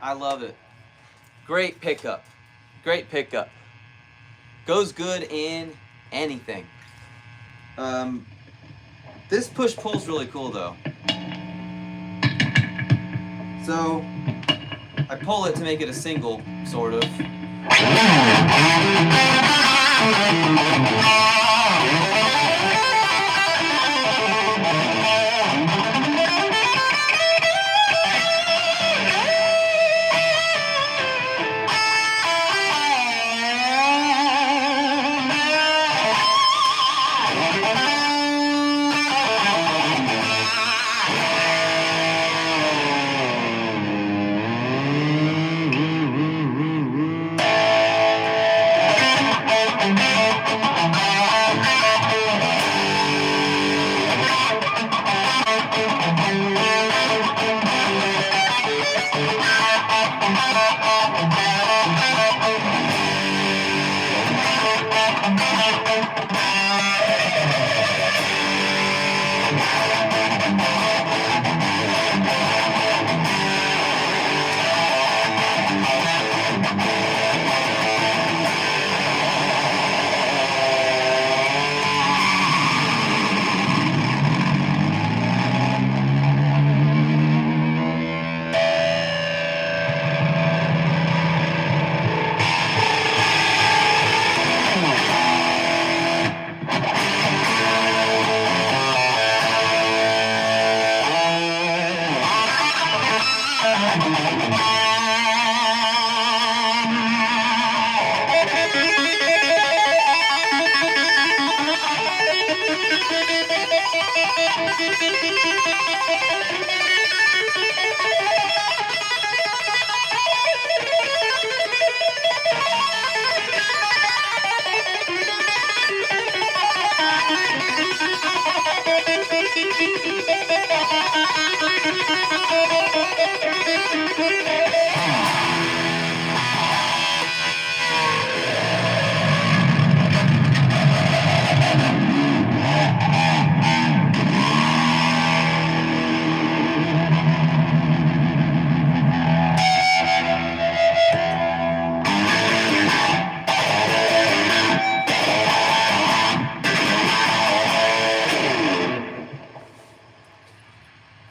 I love it. Great pickup. Great pickup. Goes good in anything. This push-pull's really cool though. So I pull it to make it a single, sort of.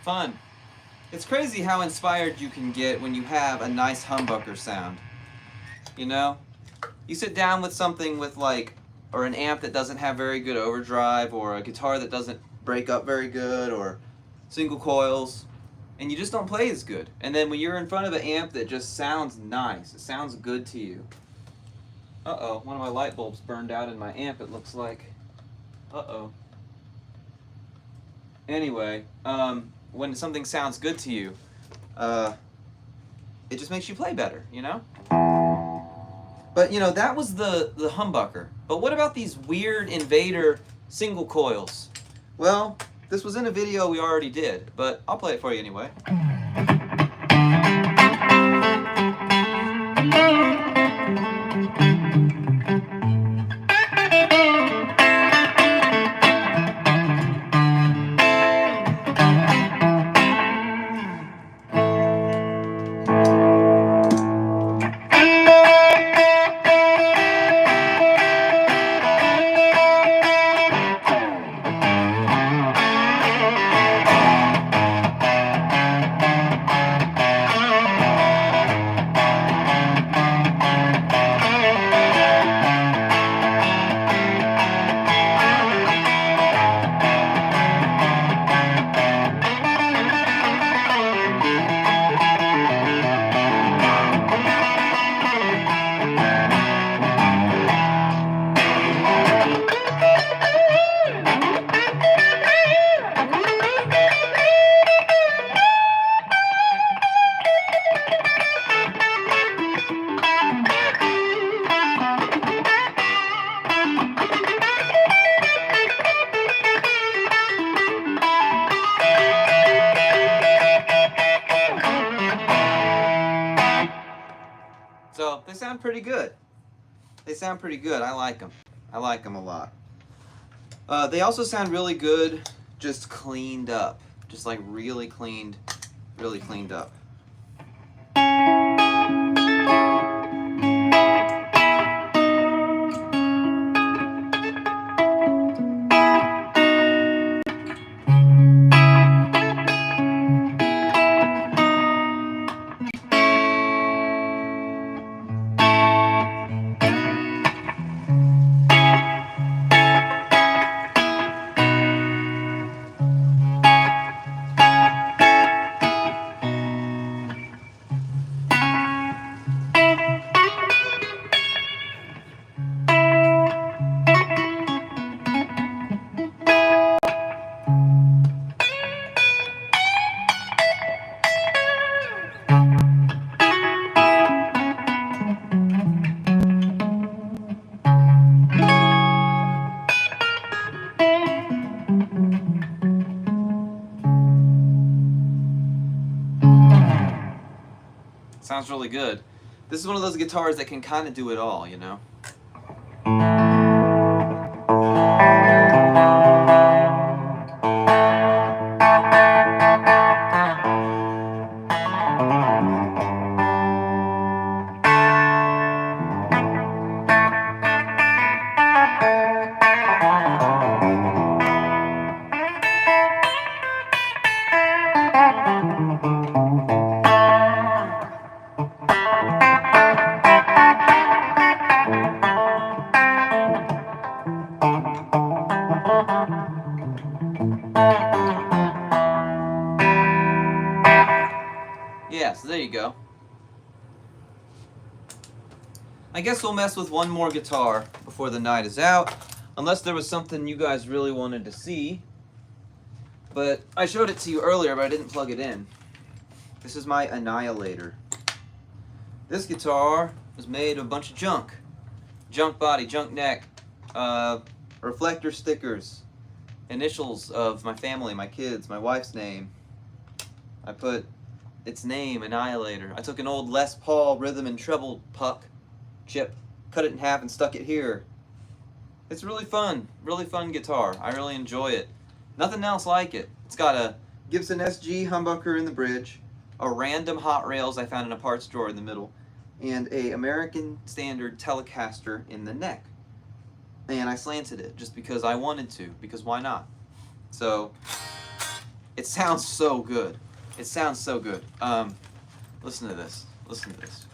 Fun. It's crazy how inspired you can get when you have a nice humbucker sound. You know? You sit down with something with like, or an amp that doesn't have very good overdrive, or a guitar that doesn't break up very good, or single coils, and you just don't play as good. And then when you're in front of an amp that just sounds nice, it sounds good to you. Uh-oh, one of my light bulbs burned out in my amp, it looks like. Uh-oh. Anyway, when something sounds good to you, it just makes you play better, you know? But, you know, that was the humbucker. But what about these weird Invader single coils? Well, this was in a video we already did, but I'll play it for you anyway. So they sound pretty good. They sound pretty good. I like them. I like them a lot. They also sound really good just cleaned up. Just like really cleaned up. sounds really good. This is one of those guitars that can kind of do it all, you know? Yeah, so there you go. I guess we'll mess with one more guitar before the night is out, unless there was something you guys really wanted to see. But I showed it to you earlier, but I didn't plug it in. This is my Annihilator. This guitar was made of a bunch of junk. Junk body, junk neck, reflector stickers, initials of my family, my kids, my wife's name. I put its name, Annihilator. I took an old Les Paul rhythm and treble puck chip, cut it in half and stuck it here. It's really fun guitar. I really enjoy it. Nothing else like it. It's got a Gibson SG humbucker in the bridge, a random hot rails I found in a parts drawer in the middle, and a American standard Telecaster in the neck. And I slanted it just because I wanted to, because why not? So, it sounds so good. It sounds so good. Listen to this. Listen to this.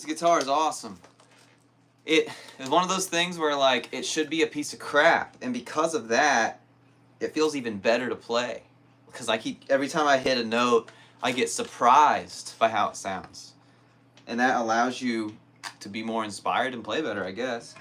This guitar is awesome. It is one of those things where, like, it should be a piece of crap, and because of that, it feels even better to play. Because every time I hit a note, I get surprised by how it sounds. And that allows you to be more inspired and play better, I guess.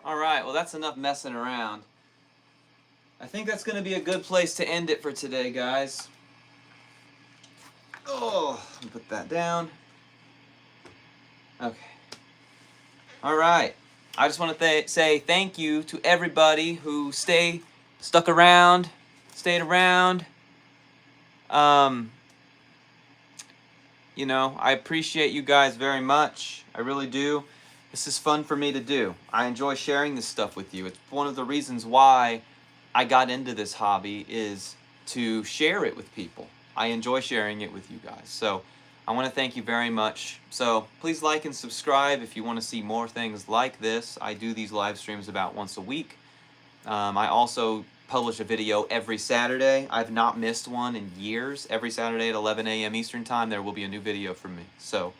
Alright, well that's enough messing around. I think that's going to be a good place to end it for today, guys. Oh, let me put that down. Okay. Alright. I just want to say thank you to everybody who stayed around. You know, I appreciate you guys very much. I really do. This is fun for me to do. I enjoy sharing this stuff with you. It's one of the reasons why I got into this hobby, is to share it with people. I enjoy sharing it with you guys. So I want to thank you very much. So please like and subscribe if you want to see more things like this. I do these live streams about once a week. I also publish a video every Saturday. I've not missed one in years. Every Saturday at 11 a.m. Eastern Time, there will be a new video from me. So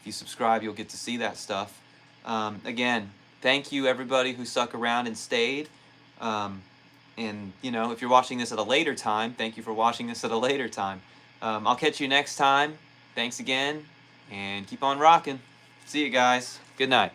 if you subscribe, you'll get to see that stuff. Again, thank you everybody who stuck around and stayed. And, you know, if you're watching this at a later time, thank you for watching this at a later time. I'll catch you next time. Thanks again, and keep on rocking. See you guys. Good night.